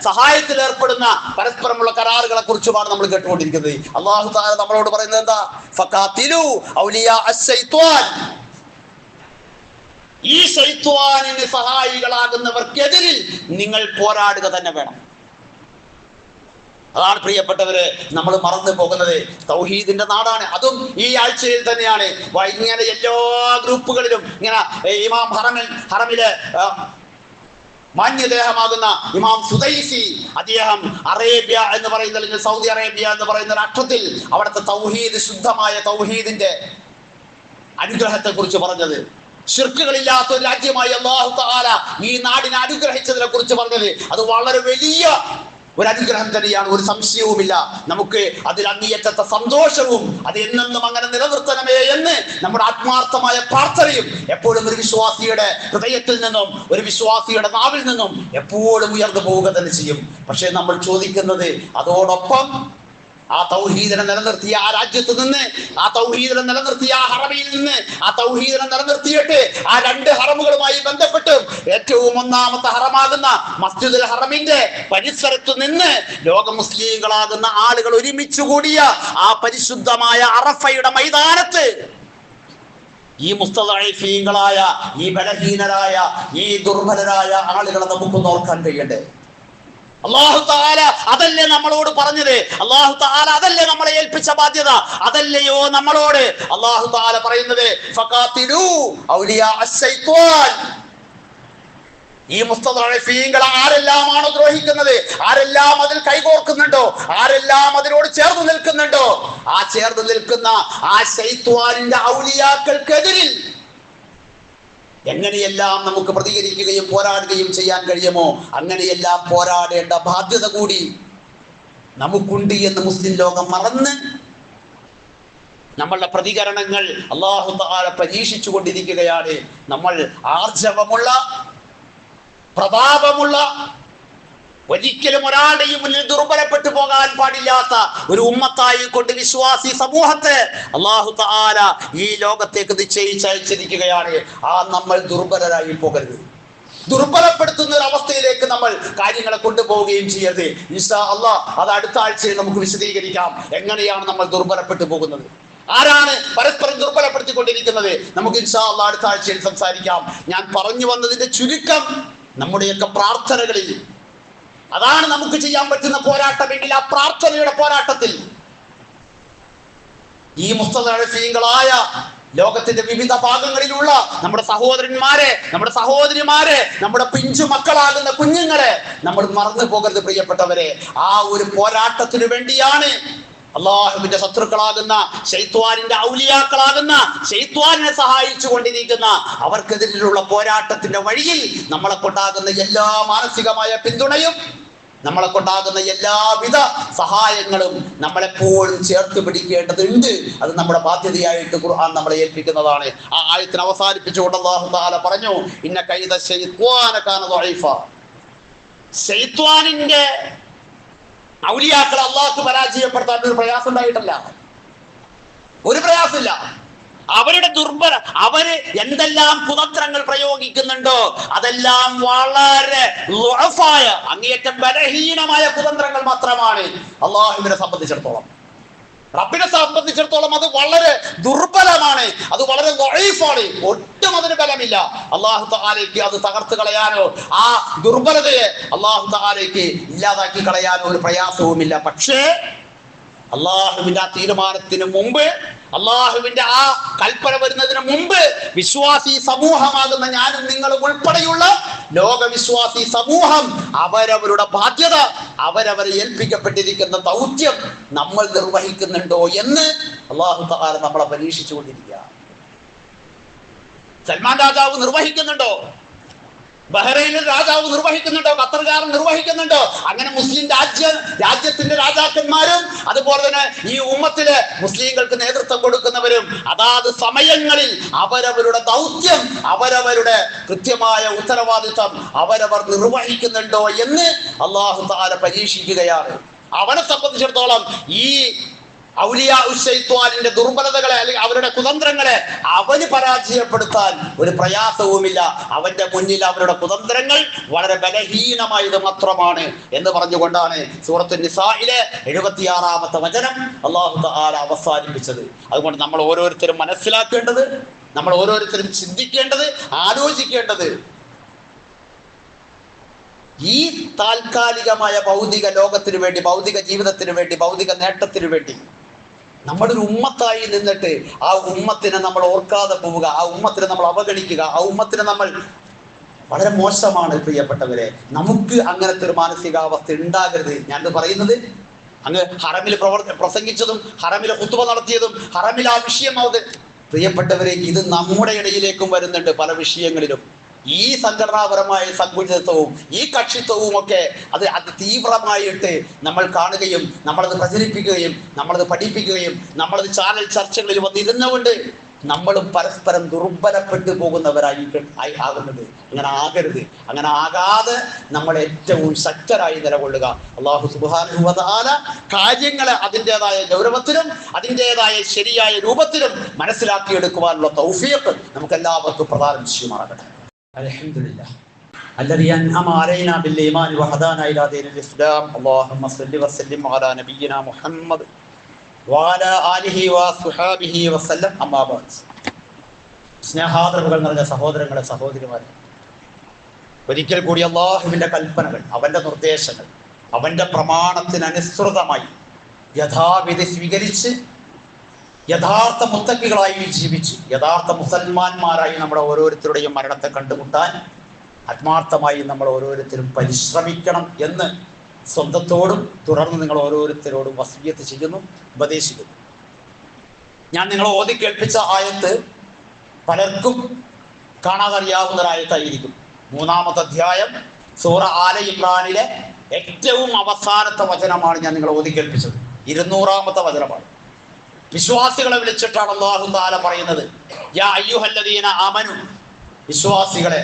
സഹായത്തിൽ ഏർപ്പെടുന്ന പരസ്പരമുള്ള കരാറുകളെ കുറിച്ചുമാണ് നമ്മൾ കേട്ടുകൊണ്ടിരിക്കുന്നത്. അല്ലാഹു തആല നമ്മളോട് പറയുന്നത് എന്താ? ഫഖാതിലു ഔലിയാ അശ്ശൈത്വാൻ, ഈ ശൈത്വാനിന് സഹായികളാകുന്നവർക്കെതിരിൽ നിങ്ങൾ പോരാടുക തന്നെ വേണം. അതാണ് പ്രിയപ്പെട്ടവര് നമ്മൾ മറന്നു പോകുന്നത്. തൗഹീദിന്റെ നാടാണ്, അതും ഈ ആഴ്ചയിൽ തന്നെയാണ്. ഇങ്ങനെ എല്ലാ ഗ്രൂപ്പുകളിലും ഇങ്ങനെ ഇമാം ഹറമിലെ മാന്യദേഹമാകുന്ന ഇമാം സുദൈസി, അദ്ദേഹം അറേബ്യ എന്ന് പറയുന്ന, അല്ലെങ്കിൽ സൗദി അറേബ്യ എന്ന് പറയുന്ന രാഷ്ട്രത്തിൽ അവിടുത്തെ തൗഹീദ്, ശുദ്ധമായ തൗഹീദിന്റെ അനുഗ്രഹത്തെ കുറിച്ച് പറഞ്ഞത്, ശിർക്കുകളില്ലാത്ത ഒരു രാജ്യമായി അല്ലാഹു തആല ഈ നാടിനെ അനുഗ്രഹിച്ചതിനെ കുറിച്ച് പറഞ്ഞത്, അത് വളരെ വലിയ ഒരു അനുഗ്രഹം തന്നെയാണ്, ഒരു സംശയവുമില്ല. നമുക്ക് അതിൽ അങ്ങേയറ്റത്തെ സന്തോഷവും അത് എന്നെന്നും അങ്ങനെ നിലനിർത്തണമേ എന്ന് നമ്മുടെ ആത്മാർത്ഥമായ പ്രാർത്ഥനയും എപ്പോഴും ഒരു വിശ്വാസിയുടെ ഹൃദയത്തിൽ നിന്നും, ഒരു വിശ്വാസിയുടെ നാവിൽ നിന്നും എപ്പോഴും ഉയർന്നു പോവുക തന്നെ ചെയ്യും. പക്ഷെ നമ്മൾ ചോദിക്കുന്നത്, അതോടൊപ്പം ആ തൗഹീദിനെ നിലനിർത്തിയ ആ രാജ്യത്ത് നിന്ന്, ആ തൗഹീദിനെ നിലനിർത്തിയ ആ ഹറമിൽ നിന്ന്, ആ തൗഹീദിനെ നിലനിർത്തിയിട്ട് ആ രണ്ട് ഹറമുകളുമായി ബന്ധപ്പെട്ട് ഏറ്റവും ഒന്നാമത്തെ ഹറമാകുന്ന മസ്ജിദുൽ ഹറമിന്റെ പരിസരത്ത് നിന്ന് ലോക മുസ്ലിങ്ങളാകുന്ന ആളുകൾ ഒരുമിച്ച് കൂടിയ ആ പരിശുദ്ധമായ അറഫയുടെ മൈതാനത്ത് ഈ മുസ്തദഈഫീങ്ങളായ, ഈ ബലഹീനരായ, ഈ ദുർബലരായ ആളുകളെ നമുക്ക് ഓർക്കാൻ കഴിയണ്ടേ? അല്ലാഹു തആല അതല്ലേ നമ്മളോട് പറഞ്ഞത്? അല്ലാഹു തആല അതല്ലേ നമ്മളെ ഏൽപ്പിച്ച ബാധ്യത? അതല്ലയോ നമ്മളോട് അല്ലാഹു തആല പറയുന്നത്? ഫഖാതിലു ഔലിയാ അശ്ശൈത്വാൻ, ഈ മുസ്തദഈഫീങ്ങളെ ആരെല്ലാമാണോ ദ്രോഹിക്കുന്നത്, ആരെല്ലാം അതിൽ കൈകോർക്കുന്നുണ്ടോ, ആരെല്ലാം അതിനോട് ചേർന്ന് നിൽക്കുന്നുണ്ടോ, ആ ചേർന്ന് നിൽക്കുന്ന ആ ശൈത്വാനിന്റെ ഔലിയാക്കൾക്കെതിരിൽ എങ്ങനെയെല്ലാം നമുക്ക് പ്രതികരിക്കുകയും പോരാടുകയും ചെയ്യാൻ കഴിയുമോ, അങ്ങനെയെല്ലാം പോരാടേണ്ട ബാധ്യത കൂടി നമുക്കുണ്ട് എന്ന് മുസ്ലിം ലോകം മറന്ന് നമ്മളുടെ പ്രതികരണങ്ങൾ അല്ലാഹു തആല പരീക്ഷിച്ചു കൊണ്ടിരിക്കുകയാണ്. നമ്മൾ ആർജവമുള്ള, പ്രതാപമുള്ള, ഒരിക്കലും ഒരാളുടെയും മുന്നിൽ ദുർബലപ്പെട്ടു പോകാൻ പാടില്ലാത്ത ഒരു ഉമ്മത്തായി കൊണ്ട് വിശ്വാസി സമൂഹത്തെ അല്ലാഹു തആല ഈ ലോകത്തേക്ക് നിശ്ചയിച്ചയച്ചിരിക്കുകയാണ്. ആ നമ്മൾ ദുർബലരായി പോകരുത്, ദുർബലപ്പെടുത്തുന്ന ഒരു അവസ്ഥയിലേക്ക് നമ്മൾ കാര്യങ്ങളെ കൊണ്ടുപോവുകയും ചെയ്യരുത്. ഇൻഷാ അല്ലാഹ് അത് അടുത്ത ആഴ്ചയിൽ നമുക്ക് വിശദീകരിക്കാം. എങ്ങനെയാണ് നമ്മൾ ദുർബലപ്പെട്ടു പോകുന്നത്, ആരാണ് പരസ്പരം ദുർബലപ്പെടുത്തിക്കൊണ്ടിരിക്കുന്നത്, നമുക്ക് ഇൻഷാ അല്ലാഹ് അടുത്ത ആഴ്ചയിൽ സംസാരിക്കാം. ഞാൻ പറഞ്ഞു വന്നതിന്റെ ചുരുക്കം, നമ്മുടെയൊക്കെ പ്രാർത്ഥനകളിൽ അതാണ് നമുക്ക് ചെയ്യാൻ പറ്റുന്ന പോരാട്ടമെങ്കിൽ ആ പ്രാർത്ഥനയുടെ പോരാട്ടത്തിൽ ഈ മുസ്തദഈഫീങ്ങളായ ലോകത്തിന്റെ വിവിധ ഭാഗങ്ങളിലുള്ള നമ്മുടെ സഹോദരന്മാരെ, നമ്മുടെ സഹോദരിമാരെ, നമ്മുടെ പിഞ്ചു മക്കളാകുന്ന കുഞ്ഞുങ്ങളെ നമ്മൾ മറന്നു പോകരുത് പ്രിയപ്പെട്ടവരെ. ആ ഒരു പോരാട്ടത്തിനു വേണ്ടിയാണ് അള്ളാഹുവിന്റെ ശത്രുക്കളാകുന്ന, ശൈത്വാനിന്റെ ഔലിയാക്കളാകുന്ന, ശൈത്വാനിനെ സഹായിച്ചു കൊണ്ടിരിക്കുന്ന അവർക്കെതിരെയുള്ള പോരാട്ടത്തിന്റെ വഴിയിൽ നമ്മളെ കൊണ്ടാകുന്ന എല്ലാ മാനസികമായ പിന്തുണയും, നമ്മളെ കൊണ്ടാകുന്ന എല്ലാവിധ സഹായങ്ങളും നമ്മളെപ്പോഴും ചേർത്ത് പിടിക്കേണ്ടതുണ്ട്. അത് നമ്മുടെ ബാധ്യതയായിട്ട് ഖുർആൻ നമ്മളെ ഏൽപ്പിക്കുന്നതാണ്. ആ ആയത്തിനെ അവസാനിപ്പിച്ചുകൊണ്ട് അല്ലാഹു തആല പറഞ്ഞു, ഇന്ന കൈദ ശൈത്വാന കാന ദഈഫ, ശൈത്വാനിന്റെ ഔലിയാക്കൾ അല്ലാഹു പരാജയപ്പെടുത്താൻ ഒരു പ്രയാസം ഉണ്ടായിട്ടില്ല, ഒരു പ്രയാസമില്ല. അവരുടെ അവര് എന്തെല്ലാം കുതന്ത്രങ്ങൾ പ്രയോഗിക്കുന്നുണ്ടോ അതെല്ലാം വളരെ അങ്ങേയറ്റം ബലഹീനമായ കുതന്ത്രങ്ങൾ മാത്രമാണ്. അല്ലാഹുവിനെ സംബന്ധിച്ചിടത്തോളം, റബ്ബിനെ സംബന്ധിച്ചിടത്തോളം അത് വളരെ ദുർബലമാണ്, അത് വളരെ ദഈഫാണ്, ഒട്ടും അതിന് ബലമില്ല. അല്ലാഹു തആലയ്ക്ക് അത് തകർത്ത് കളയാനോ ആ ദുർബലതയെ അല്ലാഹു തആലയ്ക്ക് ഇല്ലാതാക്കി കളയാനോ ഒരു പ്രയാസവുമില്ല. പക്ഷേ അള്ളാഹുവിന്റെ ആ തീരുമാനത്തിന് മുമ്പ്, അള്ളാഹുവിന്റെ ആ കൽപ്പന വരുന്നതിന് മുമ്പ് വിശ്വാസി സമൂഹമാകുന്ന ഞാനും നിങ്ങളും ഉൾപ്പെടെയുള്ള ലോകവിശ്വാസി സമൂഹം അവരവരുടെ ബാധ്യത, അവരവരെ ഏൽപ്പിക്കപ്പെട്ടിരിക്കുന്ന ദൗത്യം നമ്മൾ നിർവഹിക്കുന്നുണ്ടോ എന്ന് അല്ലാഹു തആല നമ്മളെ പരീക്ഷിച്ചുകൊണ്ടിരിക്കുക. സൽമാൻ രാജാവ് നിർവഹിക്കുന്നുണ്ടോ? ബഹ്റൈനിൽ രാജാവ് നിർവഹിക്കുന്നുണ്ടോ? ഖത്തർകാരൻ നിർവഹിക്കുന്നുണ്ടോ? അങ്ങനെ മുസ്ലിം രാജ്യത്തിന്റെ രാജാക്കന്മാരും അതുപോലെ തന്നെ ഈ ഉമ്മത്തിലെ മുസ്ലിങ്ങൾക്ക് നേതൃത്വം കൊടുക്കുന്നവരും അതാത് സമയങ്ങളിൽ അവരവരുടെ ദൗത്യം, അവരവരുടെ കൃത്യമായ ഉത്തരവാദിത്വം അവരവർ നിർവഹിക്കുന്നുണ്ടോ എന്ന് അല്ലാഹു തആല പരീക്ഷിക്കുകയാണ്. അവനെ സംബന്ധിച്ചിടത്തോളം ഈ ഔലിയാ ഉശ്ശൈത്വാനിന്റെ ദുർബലതകളെ അല്ലെങ്കിൽ അവരുടെ കുതന്ത്രങ്ങളെ അവന് പരാജയപ്പെടുത്താൻ ഒരു പ്രയാസവുമില്ല. അവന്റെ മുന്നിൽ അവരുടെ കുതന്ത്രങ്ങൾ വളരെ ബലഹീനമായത് മാത്രമാണ് എന്ന് പറഞ്ഞുകൊണ്ടാണ് സൂറത്തുൻ നിസായിലെ 76-ാമത്തെ വചനം അല്ലാഹു തആല അവസാനിപ്പിച്ചത്. അതുകൊണ്ട് നമ്മൾ ഓരോരുത്തരും മനസ്സിലാക്കേണ്ടത്, നമ്മൾ ഓരോരുത്തരും ചിന്തിക്കേണ്ടത്, ആലോചിക്കേണ്ടത്, ഈ താൽക്കാലികമായ ഭൗതിക ലോകത്തിന് വേണ്ടി, ഭൗതിക ജീവിതത്തിന് വേണ്ടി, ഭൗതിക നേട്ടത്തിന് വേണ്ടി നമ്മളൊരു ഉമ്മത്തായി നിന്നിട്ട് ആ ഉമ്മത്തിനെ നമ്മൾ ഓർക്കാതെ പോവുക, ആ ഉമ്മത്തിനെ നമ്മൾ അവഗണിക്കുക, ആ ഉമ്മത്തിനെ നമ്മൾ വളരെ മോശമാണ് പ്രിയപ്പെട്ടവരെ. നമുക്ക് അങ്ങനത്തെ ഒരു മാനസികാവസ്ഥ ഉണ്ടാകരുത്. ഞാനത് പറയുന്നത് അങ്ങ് ഹറമിൽ പ്രസംഗിച്ചതും ഹറമിലെ ഖുത്ബ നടത്തിയതും ഹറമിൽ ആ വിഷയം പ്രിയപ്പെട്ടവരെ, ഇത് നമ്മുടെ ഇടയിലേക്കും വരുന്നുണ്ട് പല വിഷയങ്ങളിലും. ഈ സംഘടനാപരമായ സങ്കുചിതത്വവും ഈ കക്ഷിത്വവും ഒക്കെ അത് തീവ്രമായിട്ട് നമ്മൾ കാണുകയും നമ്മളത് പ്രചരിപ്പിക്കുകയും നമ്മളത് പഠിപ്പിക്കുകയും നമ്മളത് ചാനൽ ചർച്ചകളിൽ വന്നിരുന്നുകൊണ്ട് നമ്മളും പരസ്പരം ദുർബലപ്പെട്ടു പോകുന്നവരായി ആകുന്നത്. അങ്ങനെ ആകരുത്. അങ്ങനെ ആകാതെ നമ്മൾ ഏറ്റവും ശക്തരായി നിലകൊള്ളുക. അല്ലാഹു സുബ്ഹാനഹു വ തആല കാര്യങ്ങളെ അതിൻ്റെതായ ഗൗരവത്തിലും അതിൻ്റെതായ ശരിയായ രൂപത്തിലും മനസ്സിലാക്കിയെടുക്കുവാനുള്ള തൗഫീഖ് നമുക്കെല്ലാവർക്കും പ്രദാനം ചെയ്യുമാറാകട്ടെ. അൽഹംദുലില്ലാഹ് الذي أنعم علينا بالإيمان وهدانا إلى دين الإسلام اللهم صل وسلم على نبينا محمد وعلى آله وصحبه وسلم أما بعد. സ്നേഹാദരവുകൾ നിറഞ്ഞ സഹോദരങ്ങളെ, സഹോദരിമാരെ, ഒരിക്കൽ കൂടി അല്ലാഹുവിൻ്റെ കൽപ്പനകൾ, അവൻ്റെ നിർദ്ദേശങ്ങൾ, അവൻ്റെ പ്രമാണത്തിനനുസൃതമായി യഥാവിധി സ്വീകരിച്ച് യഥാർത്ഥ മുത്തക്കികളായി ജീവിച്ച് യഥാർത്ഥ മുസൽമാന്മാരായി നമ്മുടെ ഓരോരുത്തരുടെയും മരണത്തെ കണ്ടുമുട്ടാൻ ആത്മാർത്ഥമായി നമ്മൾ ഓരോരുത്തരും പരിശ്രമിക്കണം എന്ന് സ്വന്തത്തോടും തുടർന്ന് നിങ്ങൾ ഓരോരുത്തരോടും വസിയ്യത്ത് ചെയ്യുന്നു, ഉപദേശിക്കുന്നു. ഞാൻ നിങ്ങളെ ഓതി കേൾപ്പിച്ച ആയത്ത് പലർക്കും കാണാതറിയാവുന്നൊരായത്തായിരിക്കും. 3-ാമത്തെ അധ്യായം സൂറ ആല ഇമ്രാനിലെ ഏറ്റവും അവസാനത്തെ വചനമാണ് ഞാൻ നിങ്ങളെ ഓതി കേൾപ്പിച്ചത്. 200-ാമത്തെ വചനമാണ്. വിശ്വാസികളെ വിളിച്ചിട്ടാണ് അല്ലാഹു തആല പറയുന്നത്, യാ അയ്യുഹല്ലദീന ആമനു, വിശ്വാസികളെ,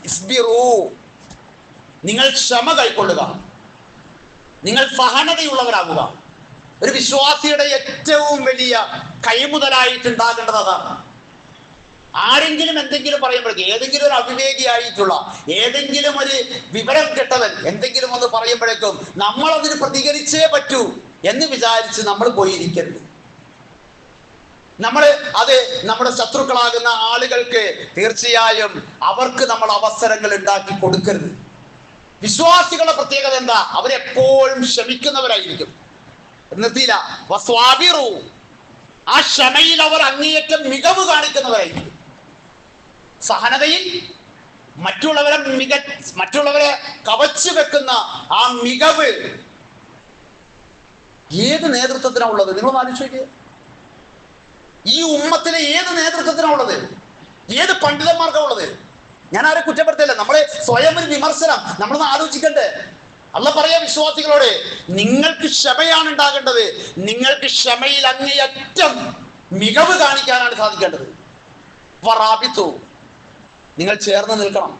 ഇസ്ബിറൂ, നിങ്ങൾ ക്ഷമ കൈക്കൊള്ളുക, നിങ്ങൾ സഹനതയുള്ളവരാകുക. ഒരു വിശ്വാസിയുടെ ഏറ്റവും വലിയ കൈമുതലായിട്ടുണ്ടാകേണ്ടത് അതാണ്. ആരെങ്കിലും എന്തെങ്കിലും പറയുമ്പോഴേക്ക്, ഏതെങ്കിലും ഒരു അവിവേകിയായിട്ടുള്ള, ഏതെങ്കിലും ഒരു വിവരം കെട്ടവൻ എന്തെങ്കിലും ഒന്ന് പറയുമ്പോഴേക്കും നമ്മൾ അതിന് പ്രതികരിച്ചേ പറ്റൂ എന്ന് വിചാരിച്ച് നമ്മൾ പോയിരിക്കരുത്. അത് നമ്മുടെ ശത്രുക്കളാകുന്ന ആളുകൾക്ക് തീർച്ചയായും അവർക്ക് നമ്മൾ അവസരങ്ങൾ ഉണ്ടാക്കി കൊടുക്കരുത്. വിശ്വാസികളുടെ പ്രത്യേകത എന്താ? അവരെപ്പോഴും ക്ഷമിക്കുന്നവരായിരിക്കും. നിർത്തിയില്ല, വസ്വാബിറു, ആ ക്ഷമയിൽ അവർ അങ്ങേയറ്റം മികവ് കാണിക്കുന്നവരായിരിക്കും. സഹനതയിൽ മറ്റുള്ളവരെ കവച്ചു വെക്കുന്ന ആ മികവ് ഏത് നേതൃത്വത്തിനാണ് ഉള്ളത്? നിങ്ങളൊന്ന് ആലോചിക്കുക. ഈ ഉമ്മത്തിലെ ഏത് നേതൃത്വത്തിനാണ് ഉള്ളത്? ഏത് പണ്ഡിതന്മാർക്കാണ് ഉള്ളത്? ഞാൻ ആരെ കുറ്റപ്പെടുത്തില്ല, നമ്മളെ സ്വയം ഒരു വിമർശനം നമ്മളൊന്ന് ആലോചിക്കണ്ടേ. അല്ലാഹു പറയാ വിശ്വാസികളോട്, നിങ്ങൾക്ക് ക്ഷമയാണ് ഉണ്ടാകേണ്ടത്. നിങ്ങൾക്ക് ക്ഷമയിൽ അങ്ങേയറ്റം മികവ് കാണിക്കാനാണ് സാധിക്കേണ്ടത്. വറാബിത്തു, നിങ്ങൾ ചേർന്ന് നിൽക്കണം.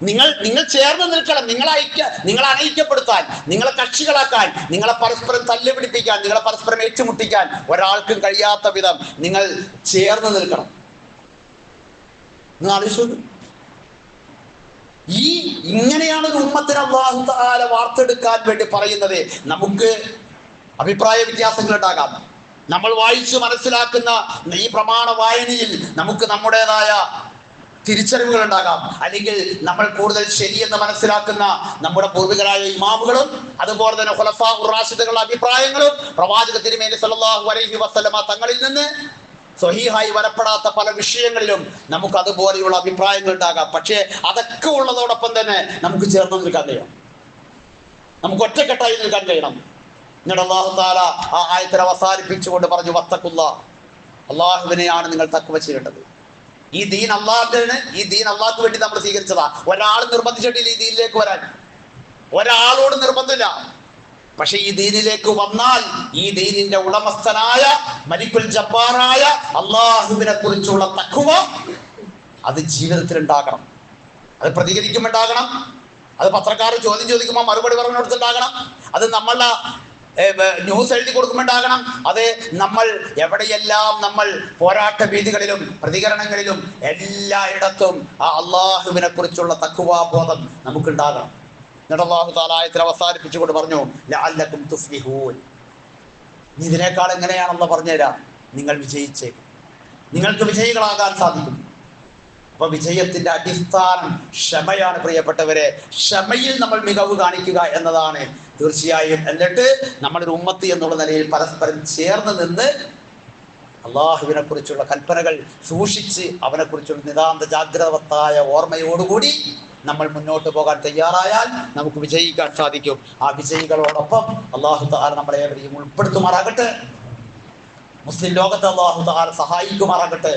നിങ്ങൾ ചേർന്ന് നിൽക്കണം. നിങ്ങളെ അനൈക്യപ്പെടുത്താൻ, നിങ്ങളെ കക്ഷികളാക്കാൻ, നിങ്ങളെ പരസ്പരം തല്ലുപിടിപ്പിക്കാൻ, നിങ്ങളെ പരസ്പരം ഏറ്റുമുട്ടിക്കാൻ ഒരാൾക്കും കഴിയാത്ത വിധം നിങ്ങൾ ചേർന്ന് നിൽക്കണം. നിങ്ങൾ ആലോചിച്ചു, ഇങ്ങനെയാണ് ഒരു ഉമ്മത്തിനെ അല്ലാഹു തആല വാർത്തെടുക്കാൻ വേണ്ടി പറയുന്നത്. നമുക്ക് അഭിപ്രായ വ്യത്യാസങ്ങൾ ഉണ്ടാകാം. നമ്മൾ വായിച്ചു മനസ്സിലാക്കുന്ന ഈ പ്രമാണ വായനയിൽ നമുക്ക് നമ്മുടേതായ തിരിച്ചറിവുകൾ ഉണ്ടാകാം. അല്ലെങ്കിൽ നമ്മൾ കൂടുതൽ ശരിയെന്ന് മനസ്സിലാക്കുന്ന നമ്മുടെ പൂർവികരായ ഇമാമുകളും അതുപോലെ തന്നെ ഖുലഫാ റാഷിദുകളുടെ അഭിപ്രായങ്ങളും പ്രവാചക തിരുമേനി സല്ലല്ലാഹു അലൈഹി വസല്ലമ തങ്ങളിൽ നിന്ന് സ്വഹീഹായി വരപ്പെടാത്ത പല വിഷയങ്ങളിലും നമുക്ക് അതുപോലെയുള്ള അഭിപ്രായങ്ങൾ ഉണ്ടാകാം. പക്ഷേ അതൊക്കെ ഉള്ളതോടൊപ്പം തന്നെ നമുക്ക് ചേർന്ന് നിൽക്കാൻ കഴിയണം, നമുക്ക് ഒറ്റക്കെട്ടായി നിൽക്കാൻ കഴിയണം. എന്നിട്ട് അല്ലാഹു തആല ആ ആയത്തിനെ അവസാനിപ്പിച്ചുകൊണ്ട് പറഞ്ഞു, വത്തഖുല്ലാഹ്, അള്ളാഹുവിനെയാണ് നിങ്ങൾ തഖ്വ ചെയ്യേണ്ടത്. ഈ ദീൻ അള്ളാഹ്ക്ക് വേണ്ടി നമ്മൾ സ്വീകരിച്ചതാ. ഒരാൾ നിർബന്ധിച്ചിട്ടില്ല ഈ ദീനിലേക്ക് വരാൻ, ഒരാളോട് നിർബന്ധമില്ല. പക്ഷെ ഈ ദീനിലേക്ക് വന്നാൽ ഈ ദീനിന്റെ ഉടമസ്ഥനായ മലിക്കുൽ ജബ്ബാറായ അള്ളാഹുവിനെ കുറിച്ചുള്ള തഖ്വ അത് ജീവിതത്തിൽ ഉണ്ടാകണം. അത് പ്രതികരിക്കുമ്പോണ്ടാകണം. അത് പത്രക്കാർ ചോദ്യം ചോദിക്കുമ്പോൾ മറുപടി പറഞ്ഞുകൊടുത്തുണ്ടാകണം. അത് നമ്മളുടെ ന്യൂസ് എഴുതി കൊടുക്കുമ്പോണ്ടാകണം. അത് നമ്മൾ എവിടെയെല്ലാം നമ്മൾ പോരാട്ട വീതികളിലും പ്രതികരണങ്ങളിലും എല്ലായിടത്തും ആ അള്ളാഹുവിനെ കുറിച്ചുള്ള തഖ്വാബോധം നമുക്കുണ്ടാകണം. എന്നിട്ട് അല്ലാഹു തആല ആയത്തിൽ അവസാനിപ്പിച്ചുകൊണ്ട് പറഞ്ഞു, ലഅല്ലകും തുഫ്ലിഹൂൻ. ഇതിനേക്കാൾ എങ്ങനെയാണെന്ന് പറഞ്ഞുതരാം, നിങ്ങൾ വിജയിച്ചേക്കും, നിങ്ങൾക്ക് വിജയികളാകാൻ സാധിക്കും. അപ്പൊ വിജയത്തിന്റെ അടിസ്ഥാനം ക്ഷമയാണ് പ്രിയപ്പെട്ടവരെ. ക്ഷമയിൽ നമ്മൾ മികവ് കാണിക്കുക എന്നതാണ് തീർച്ചയായും. എന്നിട്ട് നമ്മളൊരു ഉമ്മത്ത് എന്നുള്ള നിലയിൽ പരസ്പരം ചേർന്ന് നിന്ന് അള്ളാഹുവിനെ കുറിച്ചുള്ള കൽപ്പനകൾ സൂക്ഷിച്ച് അവനെക്കുറിച്ചുള്ള നിതാന്ത ജാഗ്രതവത്തായ ഓർമ്മയോടുകൂടി നമ്മൾ മുന്നോട്ട് പോകാൻ തയ്യാറായാൽ നമുക്ക് വിജയിക്കാൻ സാധിക്കും. ആ വിജയികളോടൊപ്പം അള്ളാഹു തആല നമ്മളെ ഏവരെയും ഉൾപ്പെടുത്തുമാറാകട്ടെ. മുസ്ലിം ലോകത്തെ അള്ളാഹു തആല സഹായിക്കുമാറാകട്ടെ.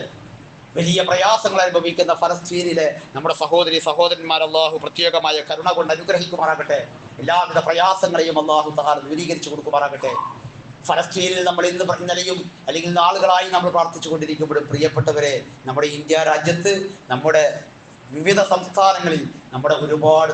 വലിയ പ്രയാസങ്ങൾ അനുഭവിക്കുന്ന ഫലസ്തീനിലെ നമ്മുടെ സഹോദരന്മാർ അള്ളാഹു പ്രത്യേകമായ കരുണ കൊണ്ട് അനുഗ്രഹിക്കുമാറാകട്ടെ. എല്ലാവിധ പ്രയാസങ്ങളെയും അള്ളാഹു തആല ദൂരീകരിച്ചു കൊടുക്കുമാറാകട്ടെ. ഫലസ്തീനിൽ നമ്മൾ ഇന്നലെയും അല്ലെങ്കിൽ നാളുകളായി നമ്മൾ പ്രാർത്ഥിച്ചു കൊണ്ടിരിക്കുമ്പോഴും പ്രിയപ്പെട്ടവരെ, നമ്മുടെ ഇന്ത്യ രാജ്യത്ത് നമ്മുടെ വിവിധ സംസ്ഥാനങ്ങളിൽ നമ്മുടെ ഒരുപാട്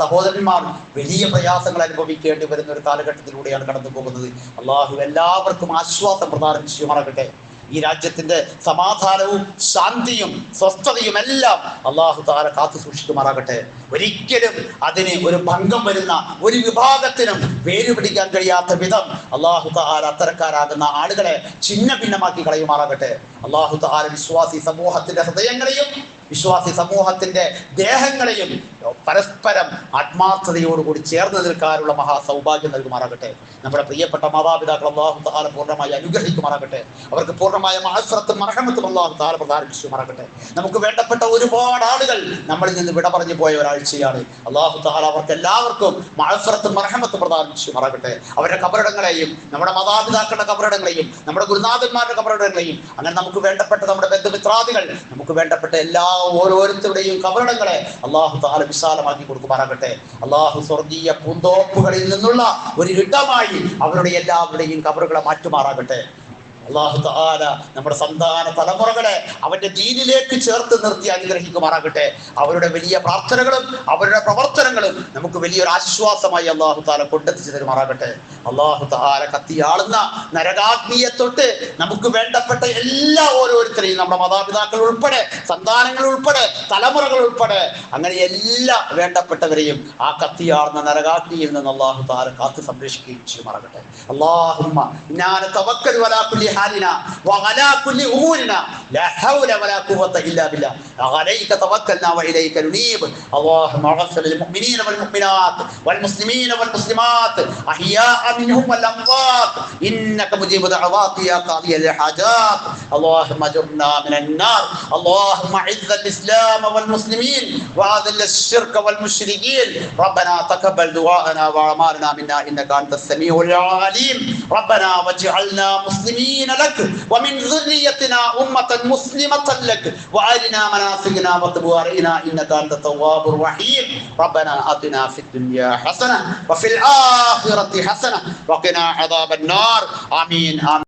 സഹോദരന്മാർ വലിയ പ്രയാസങ്ങൾ അനുഭവിക്കേണ്ടി വരുന്ന ഒരു കാലഘട്ടത്തിലൂടെയാണ് കടന്നു പോകുന്നത്. അള്ളാഹു എല്ലാവർക്കും ആശ്വാസം പ്രദാനം ചെയ്യുമാറാകട്ടെ. ഈ രാജ്യത്തിന്റെ സമാധാനവും ശാന്തിയും സ്വസ്ഥതയും എല്ലാം അള്ളാഹു തആല കാത്തു സൂക്ഷിക്കുമാറാകട്ടെ. ഒരിക്കലും അതിന് ഒരു ഭംഗം വരുന്ന ഒരു വിഭാഗത്തിനും വേരുപിടിക്കാൻ കഴിയാത്ത വിധം അള്ളാഹു തആല അത്തരക്കാരാകുന്ന ആളുകളെ ഛിന്ന ഭിന്നമാക്കി കളയുമാറാകട്ടെ. അള്ളാഹു തആല വിശ്വാസി സമൂഹത്തിന്റെ ഹൃദയങ്ങളെയും വിശ്വാസി സമൂഹത്തിന്റെ ദേഹങ്ങളെയും പരസ്പരം ആത്മാർത്ഥതയോടുകൂടി ചേർന്ന് നിൽക്കാനുള്ള മഹാസൗഭാഗ്യം നൽകുമാറാകട്ടെ. നമ്മുടെ പ്രിയപ്പെട്ട മാതാപിതാക്കൾ അള്ളാഹു തആല പൂർണ്ണമായി അനുഗ്രഹിക്കുമാറാകട്ടെ. അവർക്ക് പൂർണ്ണമായ മഹ്ഫിറത്തും മർഹമത്തും അള്ളാഹു തആല പ്രദാനം ചെയ്യുമാറാകട്ടെ. നമുക്ക് വേണ്ടപ്പെട്ട ഒരുപാട് ആളുകൾ നമ്മളിൽ നിന്ന് വിട പറഞ്ഞു പോയ ഒരാഴ്ചയാണ്. അള്ളാഹു തആല അവർക്ക് എല്ലാവർക്കും മഹ്ഫിറത്തും മർഹമത്തും പ്രദാനം ചെയ്യുമാറാകട്ടെ. അവരുടെ കബറിടങ്ങളെയും നമ്മുടെ മാതാപിതാക്കളുടെ കബറിടങ്ങളെയും നമ്മുടെ ഗുരുനാഥന്മാരുടെ കബറിടങ്ങളെയും അങ്ങനെ നമുക്ക് വേണ്ടപ്പെട്ട നമ്മുടെ ബന്ധുമിത്രാദികൾ നമുക്ക് വേണ്ടപ്പെട്ട എല്ലാ ഓരോരുത്തരുടെയും കബറിടങ്ങളെ അള്ളാഹു തആല വിശാലമാക്കി കൊടുക്കുമാറാകട്ടെ. അള്ളാഹു സ്വർഗീയ പൂന്തോപ്പുകളിൽ നിന്നുള്ള ഒരു ഇടമായി അവരുടെ എല്ലാവരുടെയും കബറുകളെ മാറ്റുമാറാകട്ടെ. അല്ലാഹു തആല നമ്മുടെ സന്താന തലമുറകളെ അവന്റെ ദീനിലേക്ക് ചേർത്ത് നിർത്തി അനുഗ്രഹിക്കുമാറാകട്ടെ. അവരുടെ വലിയ പ്രാർത്ഥനകളും അവരുടെ പ്രവർത്തനങ്ങളും നമുക്ക് വലിയൊരു ആശ്വാസമായി അല്ലാഹു തആല കൊണ്ടെത്തിച്ചു തരുമാറാകട്ടെ. അല്ലാഹു തആല കത്തിയാളുന്ന നരകാഗ്നിയെ തൊട്ട് നമുക്ക് വേണ്ടപ്പെട്ട എല്ലാ ഓരോരുത്തരെയും നമ്മുടെ മാതാപിതാക്കൾ ഉൾപ്പെടെ സന്താനങ്ങൾ ഉൾപ്പെടെ തലമുറകൾ ഉൾപ്പെടെ അങ്ങനെ എല്ലാ വേണ്ടപ്പെട്ടവരെയും ആ കത്തിയാളുന്ന നരകാഗ്നിയിൽ നിന്ന് അല്ലാഹു തആല കാത്തു സംരക്ഷിക്കുകയും ചെയ്യുമാറാകട്ടെ. അല്ലാഹുമ്മ ഇന്നാ നതവക്കലു അലാ കുല്ലി حالنا وعلى كل امورنا لا حول ولا قوه الا بالله عليك توكلنا واليك ننيب. اللهم اغفر للمؤمنين والمؤمنات والمسلمين والمسلمات احياء منهم والاموات انك مجيب دعوات يا قاضي الحاجات. اللهم اجرنا من النار. اللهم اعز الاسلام والمسلمين واذل الشرك والمشركين. ربنا تقبل دعاءنا واعمالنا منا انك انت السميع العليم. ربنا واجعلنا مسلمين لك ومن ذريتنا أمة مسلمة لك وأرنا مناسكنا وتب علينا إنك أنت التواب الرحيم. ربنا آتنا في الدنيا حسنة وفي الآخرة حسنة وقنا عذاب النار. آمين آمين.